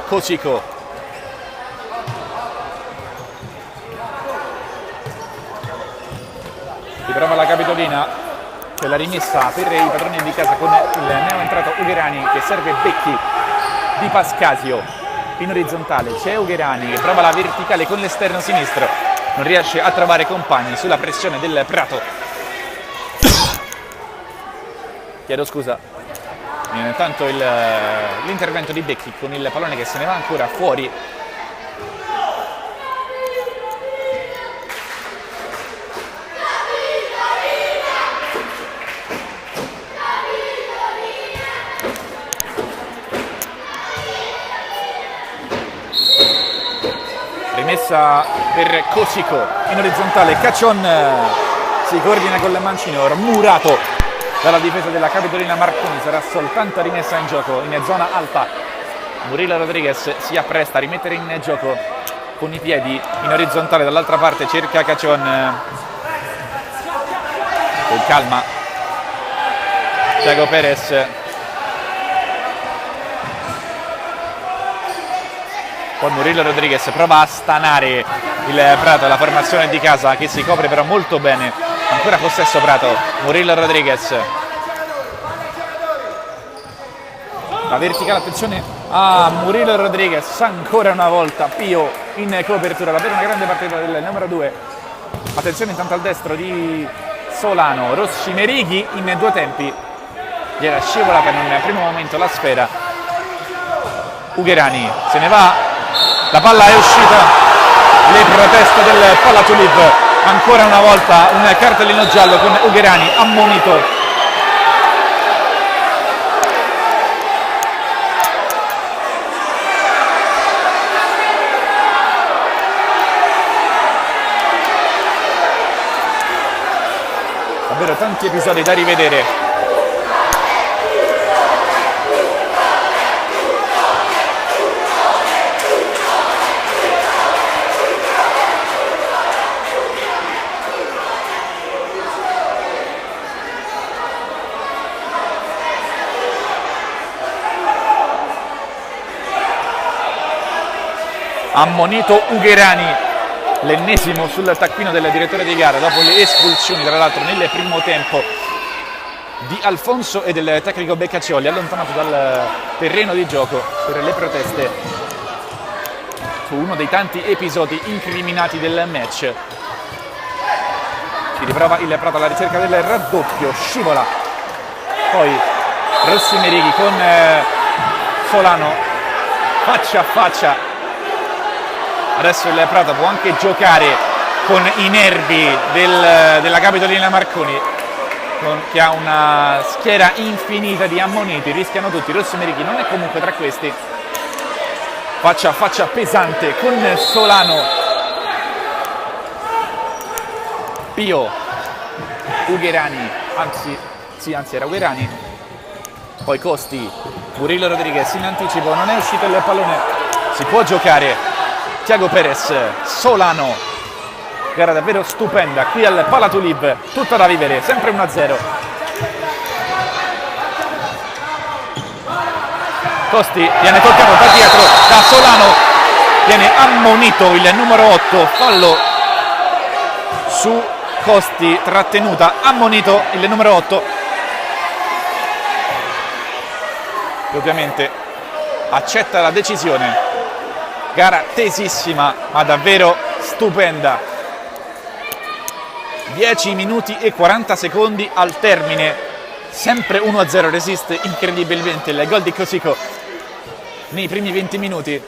Cosico. Riprova la Capitolina, c'è la rimessa per i padroni di casa con il neo entrato Ugherani che serve Becchi. Di Pascasio in orizzontale, c'è Ugherani che prova la verticale con l'esterno sinistro, non riesce a trovare compagni sulla pressione del Prato. Chiedo scusa. Intanto l'intervento di Becchi con il pallone che se ne va ancora fuori. Rimessa per Cosico in orizzontale, Caccion si coordina con il mancino, murato dalla difesa della Capitolina Marconi, sarà soltanto rimessa in gioco in zona alta. Murillo Rodriguez si appresta a rimettere in gioco con i piedi in orizzontale, dall'altra parte cerca Caccion con calma. Thiago Perez, poi Murillo Rodriguez prova a stanare il Prato, la formazione di casa che si copre però molto bene. Ancora possesso Prato, Murillo Rodriguez. La verticale, attenzione a Murillo Rodriguez, ancora una volta Pio in copertura, davvero una grande partita del numero 2. Attenzione intanto al destro di Solano, Rossi Merighi in due tempi. Gli era scivolata in un primo momento la sfera. Ugherani se ne va, la palla è uscita, le proteste del Palatulib, ancora una volta un cartellino giallo con Ugherani ammonito. Davvero tanti episodi da rivedere. Ammonito Ugherani, l'ennesimo sul taccuino del direttore di gara dopo le espulsioni, tra l'altro nel primo tempo, di Alfonso e del tecnico Beccaccioli, allontanato dal terreno di gioco per le proteste su uno dei tanti episodi incriminati del match. Si riprova il Prato alla ricerca del raddoppio, scivola, poi Rossi Merighi con Solano faccia a faccia. Adesso il Prato può anche giocare con i nervi della Capitolina Marconi, che ha una schiera infinita di ammoniti, rischiano tutti. Rossi Merighi non è comunque tra questi. Faccia a faccia pesante con Solano. Pio, Ugherani, anzi era Ugherani. Poi Costi, Murillo Rodriguez in anticipo, non è uscito il pallone, si può giocare. Thiago Perez, Solano, gara davvero stupenda qui al Palatulib, tutto da vivere, sempre 1-0. Costi viene toccato da dietro da Solano, viene ammonito il numero 8, fallo su Costi, trattenuta, ammonito il numero 8, e ovviamente accetta la decisione. Gara tesissima ma davvero stupenda. 10 minuti e 40 secondi al termine, sempre 1-0, resiste incredibilmente il gol di Cosico nei primi 20 minuti.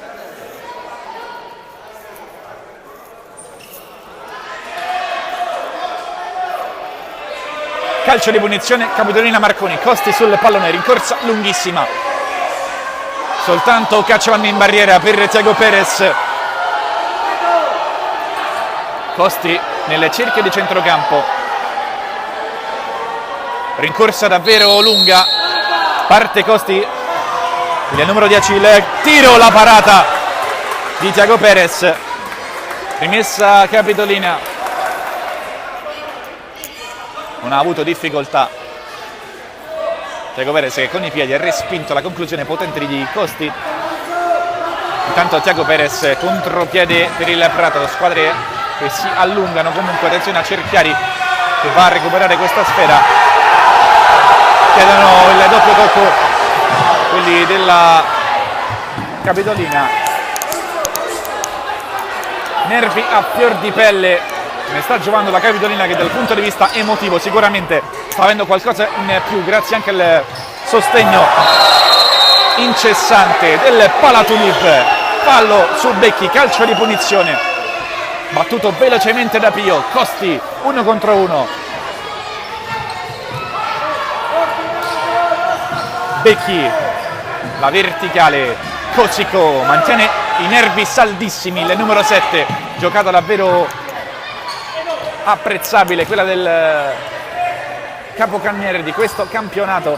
Calcio di punizione, Capitolina Marconi, Costi sul pallone, rincorsa lunghissima, soltanto Caccion in barriera per Thiago Perez. Costi nel cerchio di centrocampo, rincorsa davvero lunga, parte Costi, il numero 10, il tiro, la parata di Thiago Perez, rimessa Capitolina. Non ha avuto difficoltà Thiago Perez, che con i piedi ha respinto la conclusione potente di Costi. Intanto Thiago Perez contropiede per il Prato, squadre che si allungano. Comunque attenzione a Cerchiari che va a recuperare questa sfera, chiedono il doppio tocco quelli della Capitolina. Nervi a fior di pelle ne sta giocando la Capitolina, che dal punto di vista emotivo sicuramente sta avendo qualcosa in più grazie anche al sostegno incessante del Palatulip. Fallo su Becchi, calcio di punizione battuto velocemente da Pio. Costi 1 contro 1, Becchi, la verticale, Cosico mantiene i nervi saldissimi, il numero 7, giocata davvero apprezzabile, quella del capocannoniere di questo campionato.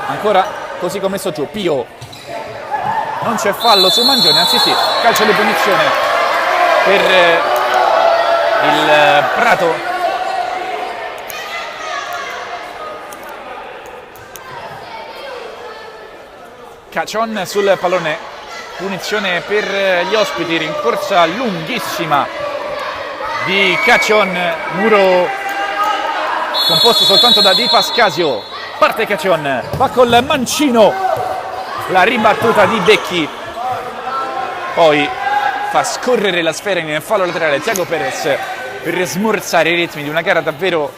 Ancora Cosico messo giù, Pio, non c'è fallo su Mangione, anzi sì, calcio di punizione per il Prato. Caccion sul pallone, punizione per gli ospiti, rincorsa lunghissima di Caccion, muro composto soltanto da Di Pascasio. Parte Caccion, va col mancino, la ribattuta di Becchi, poi fa scorrere la sfera in fallo laterale Thiago Perez per smorzare i ritmi di una gara davvero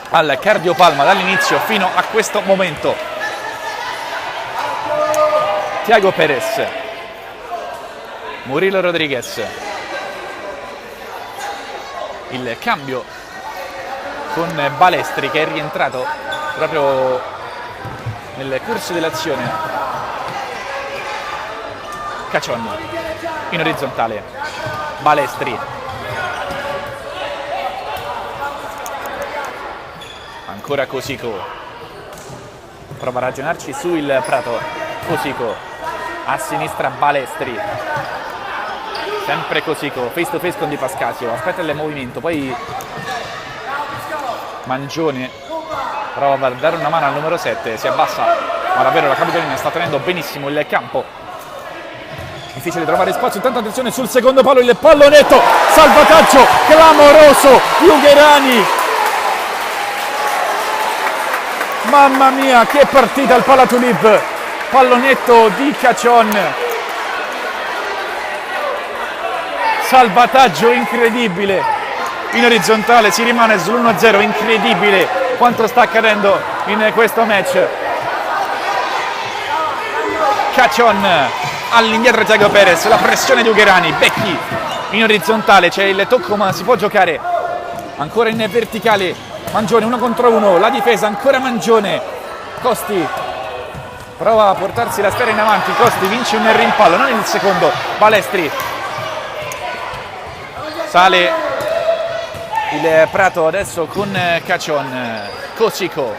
al cardiopalma dall'inizio fino a questo momento. Thiago Perez, Murilo Rodriguez, il cambio con Balestri che è rientrato proprio nel corso dell'azione. Caccion in orizzontale, Balestri, ancora Cosico, prova a ragionarci su il Prato. Cosico a sinistra, Balestri, sempre Cosico, face to face con Di Pascasio, aspetta il movimento, poi Mangione prova a dare una mano al numero 7, si abbassa, ma davvero la Capitolina sta tenendo benissimo il campo. Difficile trovare spazio, intanto attenzione sul secondo palo, il pallonetto, salvataggio clamoroso, Ugherani. Mamma mia, che partita il Palatulip, pallonetto di Caccion, salvataggio incredibile, in orizzontale si rimane sull'1-0, incredibile quanto sta accadendo in questo match. Caccion all'indietro Thiago Perez, la pressione di Ugherani, Becchi in orizzontale, c'è il tocco ma si può giocare, ancora in verticale Mangione 1 contro 1, la difesa ancora Mangione, Costi prova a portarsi la sfera in avanti, Costi vince un rimpallo, non il secondo, Balestri, sale il Prato adesso con Caccion, Cosico,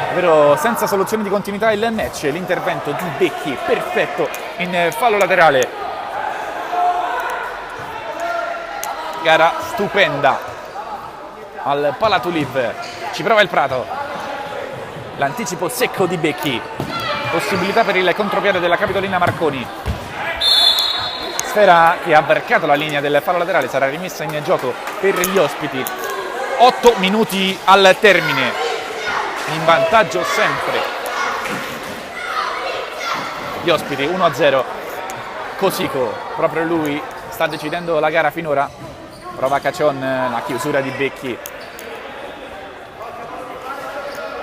davvero senza soluzione di continuità il match, l'intervento di Becchi perfetto in fallo laterale. Gara stupenda al Palatulip, ci prova il Prato, l'anticipo secco di Becchi, possibilità per il contropiede della Capitolina Marconi. Sfera che ha varcato la linea del fallo laterale, sarà rimessa in gioco per gli ospiti. 8 minuti al termine, in vantaggio sempre gli ospiti, 1-0. Cosico, proprio lui sta decidendo la gara finora. Prova Caccion, la chiusura di Becchi,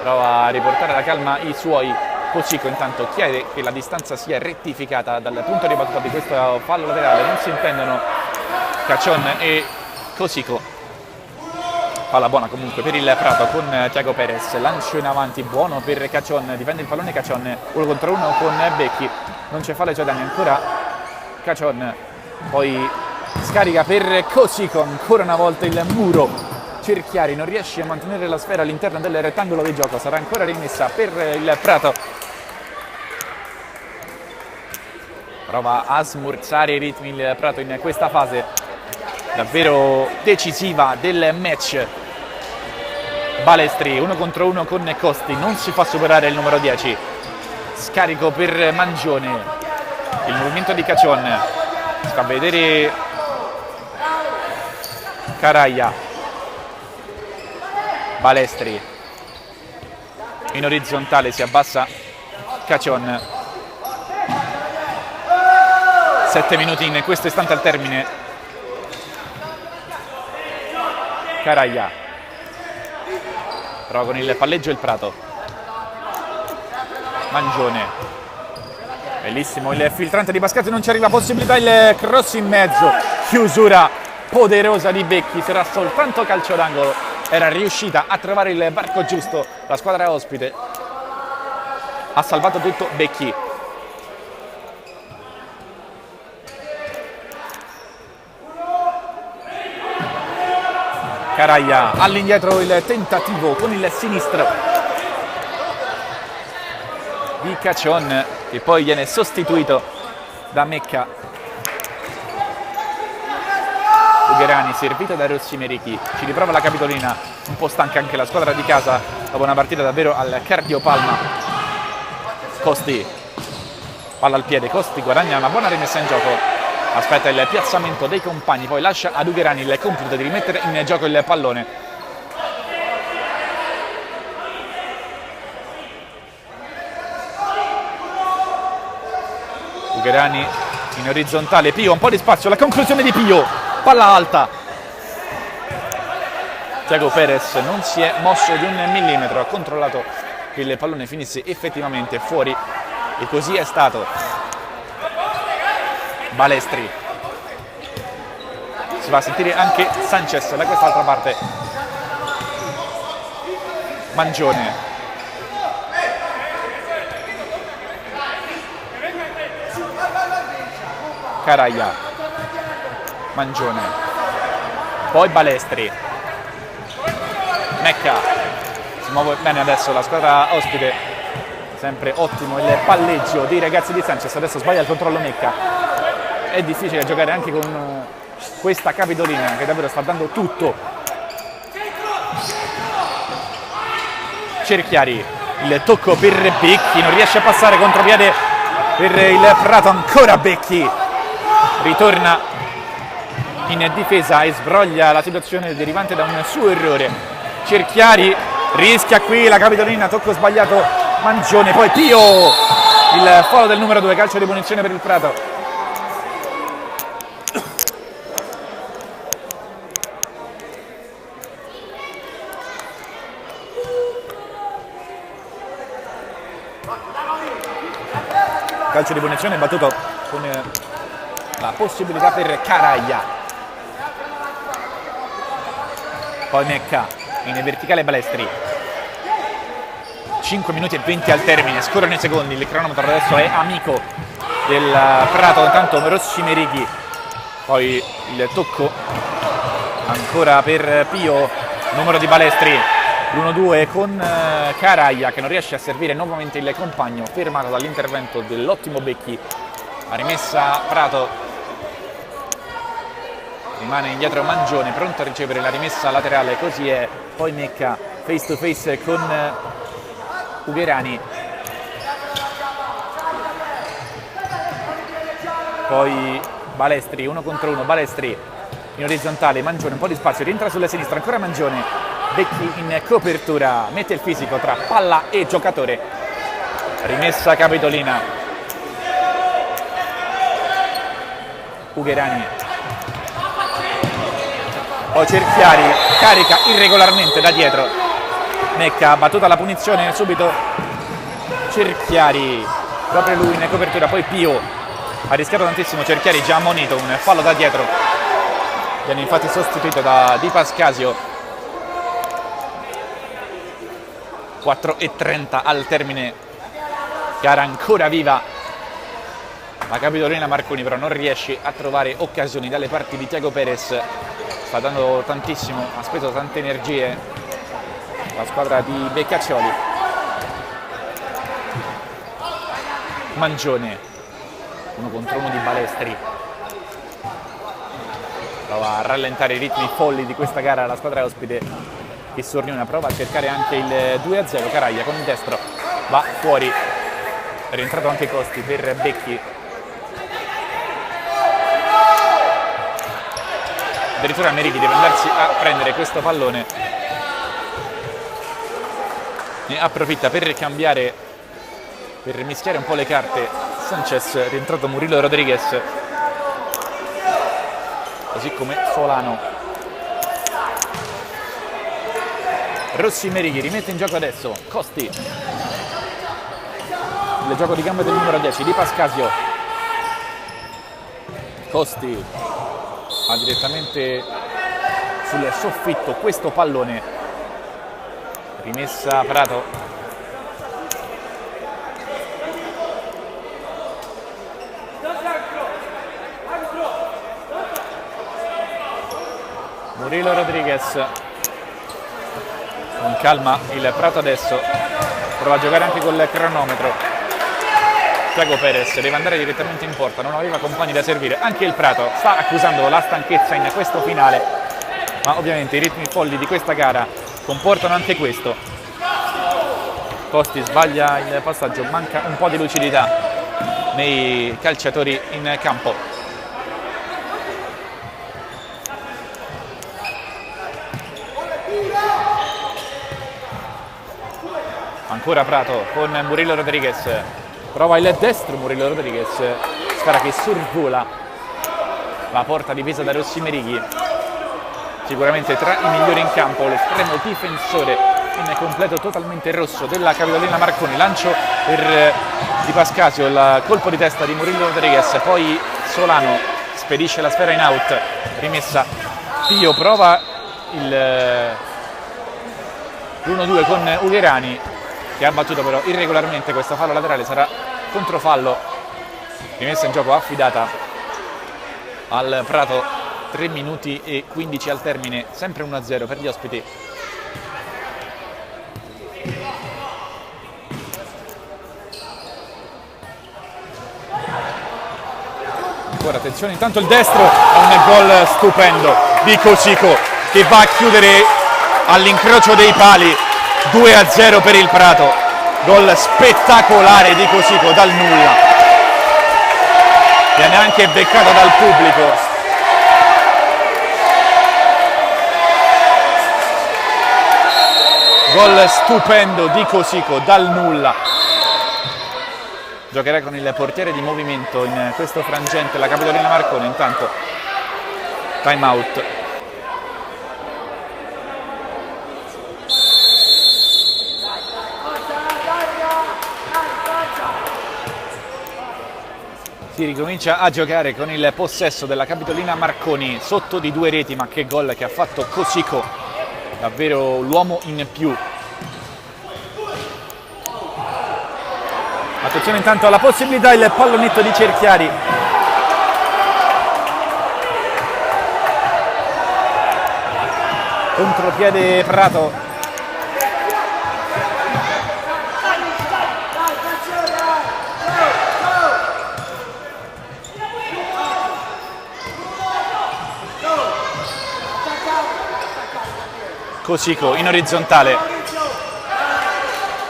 prova a riportare la calma i suoi. Cosico intanto chiede che la distanza sia rettificata dal punto di battuta di questo fallo laterale, non si intendono Caccion e Cosico. Palla buona comunque per il Prato con Thiago Perez, lancio in avanti buono per Caccion, difende il pallone Caccion, 1 contro 1 con Becchi, non c'è fallo ai suoi danni, ancora Caccion, poi scarica per Cosico, ancora una volta il muro. Cerchiari non riesce a mantenere la sfera all'interno del rettangolo di gioco, sarà ancora rimessa per il Prato. Prova a smorzare i ritmi il Prato in questa fase davvero decisiva del match. Balestri, 1 contro 1 con Costi, non si fa superare il numero 10. Scarico per Mangione, il movimento di Caccion, si fa vedere Caraia. Balestri in orizzontale, si abbassa Caccion. 7 minuti in questo istante al termine. Caraia prova con il palleggio il Prato. Mangione, bellissimo il filtrante di Bascati, non ci arriva, possibilità il cross in mezzo, chiusura poderosa di Becchi, sarà soltanto calcio d'angolo. Era riuscita a trovare il varco giusto, la squadra ospite ha salvato tutto Becchi. Caraia, all'indietro il tentativo con il sinistro di Caccion, che poi viene sostituito da Mecca. Ugherani, servito da Rossi Merichi, ci riprova la Capitolina, un po' stanca anche la squadra di casa dopo una partita davvero al cardiopalma. Costi, palla al piede, Costi guadagna una buona rimessa in gioco, aspetta il piazzamento dei compagni, poi lascia ad Ugherani il compito di rimettere in gioco il pallone. Ugherani in orizzontale, Pio, un po' di spazio, la conclusione di Pio. Palla alta, Thiago Perez non si è mosso di 1 millimetro, ha controllato che il pallone finisse effettivamente fuori e così è stato. Balestri, si va a sentire anche Sanchez da quest'altra parte. Mangione, Caraia, Mangione, poi Balestri, Mecca, si muove bene adesso la squadra ospite, sempre ottimo il palleggio dei ragazzi di Sanchez, adesso sbaglia il controllo Mecca, è difficile giocare anche con questa Capitolina che davvero sta dando tutto. Cerchiari, il tocco per Becchi, non riesce a passare, contropiede per il Prato, ancora Becchi, ritorna in difesa e sbroglia la situazione derivante da un suo errore. Cerchiari rischia qui la Capitolina, tocco sbagliato Mangione, poi Pio, il fallo del numero 2, calcio di punizione per il Prato. Calcio di punizione battuto con la possibilità per Caraia. Poi Mecca in verticale, Balestri. 5 minuti e 20 al termine, scorrono i secondi, il cronometro adesso è amico del Prato, intanto Rossi Merighi, poi il tocco ancora per Pio, numero di Balestri, l'1-2 con Caraia che non riesce a servire nuovamente il compagno, fermato dall'intervento dell'ottimo Becchi. La rimessa Prato, rimane indietro Mangione, pronto a ricevere la rimessa laterale, così è. Poi Mecca face to face con Ugherani, poi Balestri, 1 contro 1, Balestri in orizzontale, Mangione, un po' di spazio, rientra sulla sinistra, ancora Mangione, Becchi in copertura, mette il fisico tra palla e giocatore, rimessa capitolina, Ugherani, poi Cerchiari, carica irregolarmente da dietro, Necca, battuta la punizione subito, Cerchiari, proprio lui in copertura, poi Pio, ha rischiato tantissimo Cerchiari, già ammonito, un fallo da dietro, viene infatti sostituito da Di Pascasio. 4:30 al termine, gara ancora viva, la capitolina Marconi però non riesce a trovare occasioni dalle parti di Tiago Perez, sta dando tantissimo, ha speso tante energie la squadra di Beccaccioli. Mangione, 1 contro 1 di Balestri, prova a rallentare i ritmi folli di questa gara la squadra ospite che Sorniona, prova a cercare anche il 2-0, Caraglia con il destro, va fuori, è rientrato anche Costi per Becchi, addirittura Merighi deve andarsi a prendere questo pallone, ne approfitta per cambiare, per mischiare un po' le carte Sanchez, è rientrato Murillo Rodriguez, così come Solano. Rossi Merighi rimette in gioco adesso Costi, il gioco di gambe del numero 10 Di Pascasio, Costi ha direttamente sul soffitto questo pallone, rimessa Prato, Murillo Rodriguez, con calma il Prato adesso, prova a giocare anche col cronometro, Tiago Perez deve andare direttamente in porta, non aveva compagni da servire, anche il Prato sta accusando la stanchezza in questo finale, ma ovviamente i ritmi folli di questa gara comportano anche questo. Costi sbaglia il passaggio, manca un po' di lucidità nei calciatori in campo. Ancora Prato con Murillo Rodriguez, prova il destro Murillo Rodriguez, sfera che sorvola la porta difesa da Rossi Merighi, sicuramente tra i migliori in campo, l'estremo difensore in completo totalmente rosso della capitolina Marconi, lancio per Di Pascasio, il colpo di testa di Murillo Rodriguez, poi Solano spedisce la sfera in out, rimessa Pio, prova l'1-2 con Ugherani, che ha battuto però irregolarmente questo fallo laterale, sarà controfallo, rimessa in gioco affidata al Prato, 3 minuti e 15 al termine, sempre 1-0 per gli ospiti. Ancora attenzione, intanto il destro, è un gol stupendo di Cosico che va a chiudere all'incrocio dei pali. 2-0 per il Prato, gol spettacolare di Cosico dal nulla, viene anche beccato dal pubblico, gol stupendo di Cosico dal nulla, giocherà con il portiere di movimento in questo frangente la capitolina Marconi, intanto time out. Si ricomincia a giocare con il possesso della capitolina Marconi, sotto di 2 reti, ma che gol che ha fatto Cosico, davvero l'uomo in più. Attenzione intanto alla possibilità, il pallonetto di Cerchiari. Contropiede Prato. Cosico in orizzontale,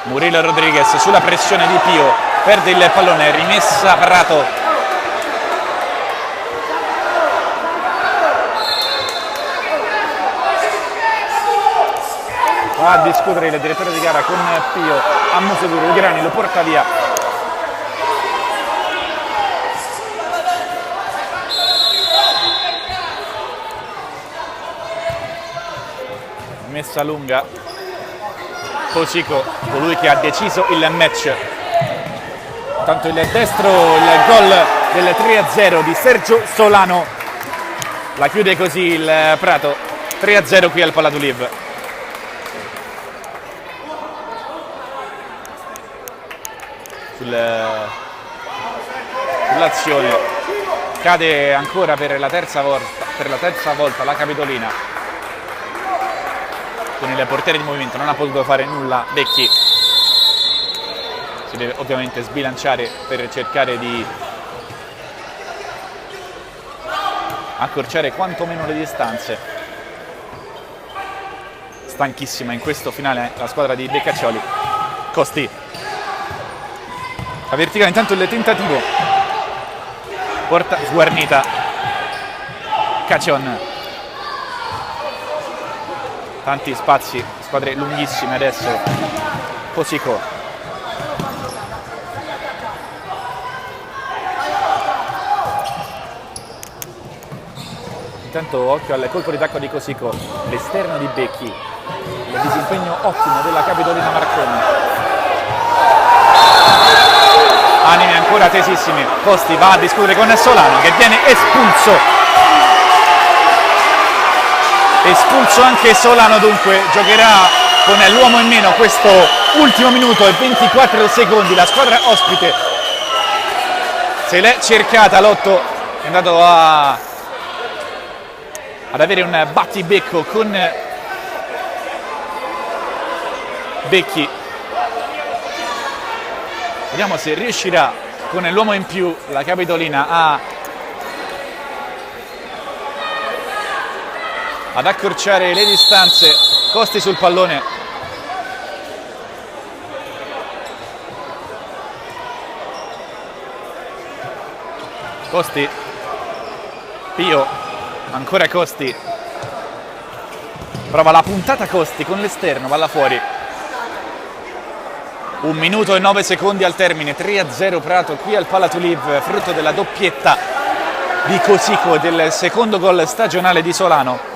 Murillo Rodriguez sulla pressione di Pio, perde il pallone, rimessa Prato. Va a discutere il direttore di gara con Pio, a muso duro, Ugherani lo porta via. Messa lunga, Cosico, colui che ha deciso il match. Tanto il destro, il gol del 3-0 di Sergio Solano. La chiude così il Prato, 3-0 qui al Palatuliv. Sull'azione cade ancora per la terza volta la Capitolina. Con il portiere di movimento non ha potuto fare nulla Becchi. Si deve ovviamente sbilanciare per cercare di accorciare quantomeno le distanze. Stanchissima in questo finale la squadra di Beccaccioli. Costi, la verticale, intanto il tentativo, porta sguarnita Cacion. Tanti spazi, squadre lunghissime adesso. Cosico, intanto occhio al colpo di tacco di Cosico, l'esterno di Becchi, il disimpegno ottimo della Capitolina Marconi. Anime ancora tesissime, Costi va a discutere con Solano che viene espulso. Espulso anche Solano, dunque giocherà con l'uomo in meno questo ultimo minuto e 24 secondi. La squadra ospite se l'è cercata, Lotto è andato ad avere un battibecco con Becchi. Vediamo se riuscirà con l'uomo in più la Capitolina ad accorciare le distanze. Costi sul pallone, Costi, Pio, ancora Costi, prova la puntata Costi con l'esterno, palla fuori. 1 minuto e 9 secondi al termine, 3-0 Prato qui al Palatuliv, frutto della doppietta di Cosico e del secondo gol stagionale di Solano.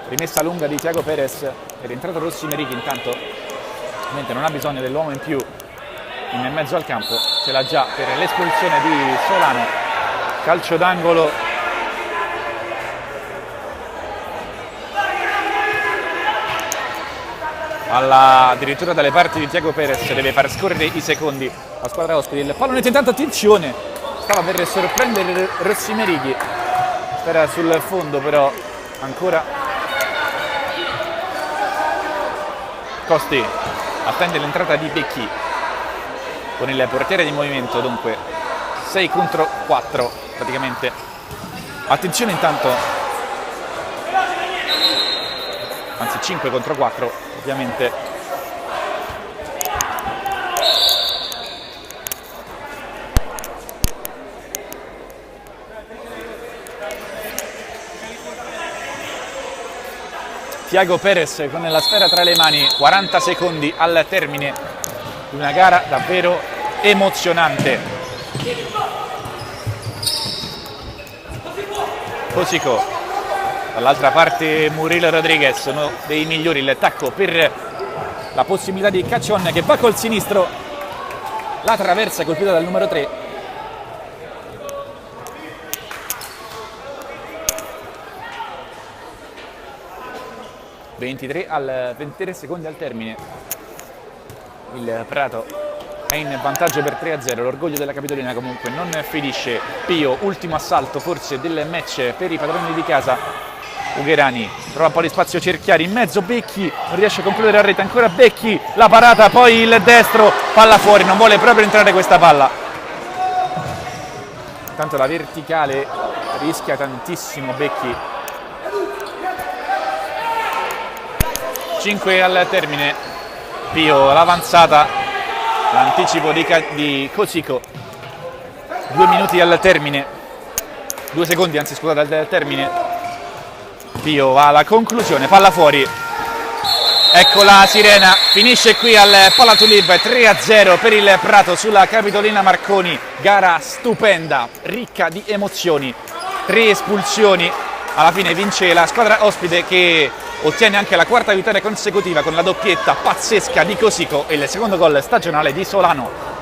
Rimessa lunga di Tiago Perez, è rientrato Rossi Merighi, intanto ovviamente non ha bisogno dell'uomo in più in mezzo al campo, ce l'ha già per l'espulsione di Solano. Calcio d'angolo addirittura dalle parti di Tiago Perez, deve far scorrere i secondi la squadra ospite. Il pallone, intanto attenzione, stava per sorprendere Rossi Merighi, era sul fondo però ancora. Costi attende l'entrata di Becchi con il portiere di movimento, dunque 6 contro 4 praticamente. Attenzione intanto, anzi 5 contro 4 ovviamente. Tiago Perez con la sfera tra le mani, 40 secondi al termine di una gara davvero emozionante. Cosico, dall'altra parte Murillo Rodriguez, uno dei migliori, il tacco per la possibilità di Cacion che va col sinistro, la traversa colpita dal numero 3. al 23 secondi al termine, il Prato è in vantaggio per 3-0, l'orgoglio della Capitolina comunque non ferisce. Pio, ultimo assalto forse del match per i padroni di casa. Ugherani trova un po' di spazio, Cerchiari in mezzo, Becchi non riesce a concludere a rete, ancora Becchi, la parata, poi il destro, palla fuori, non vuole proprio entrare questa palla. Intanto la verticale rischia tantissimo Becchi. 5 al termine. Pio l'avanzata, l'anticipo di Cosico. 2 minuti al termine, 2 secondi anzi scusate al termine. Pio va alla conclusione, palla fuori. Ecco la sirena, finisce qui al Palatulib, 3-0 per il Prato sulla Capitolina Marconi. Gara stupenda, ricca di emozioni, 3 espulsioni, alla fine vince la squadra ospite che ottiene anche la 4ª vittoria consecutiva con la doppietta pazzesca di Cosico e il secondo gol stagionale di Solano.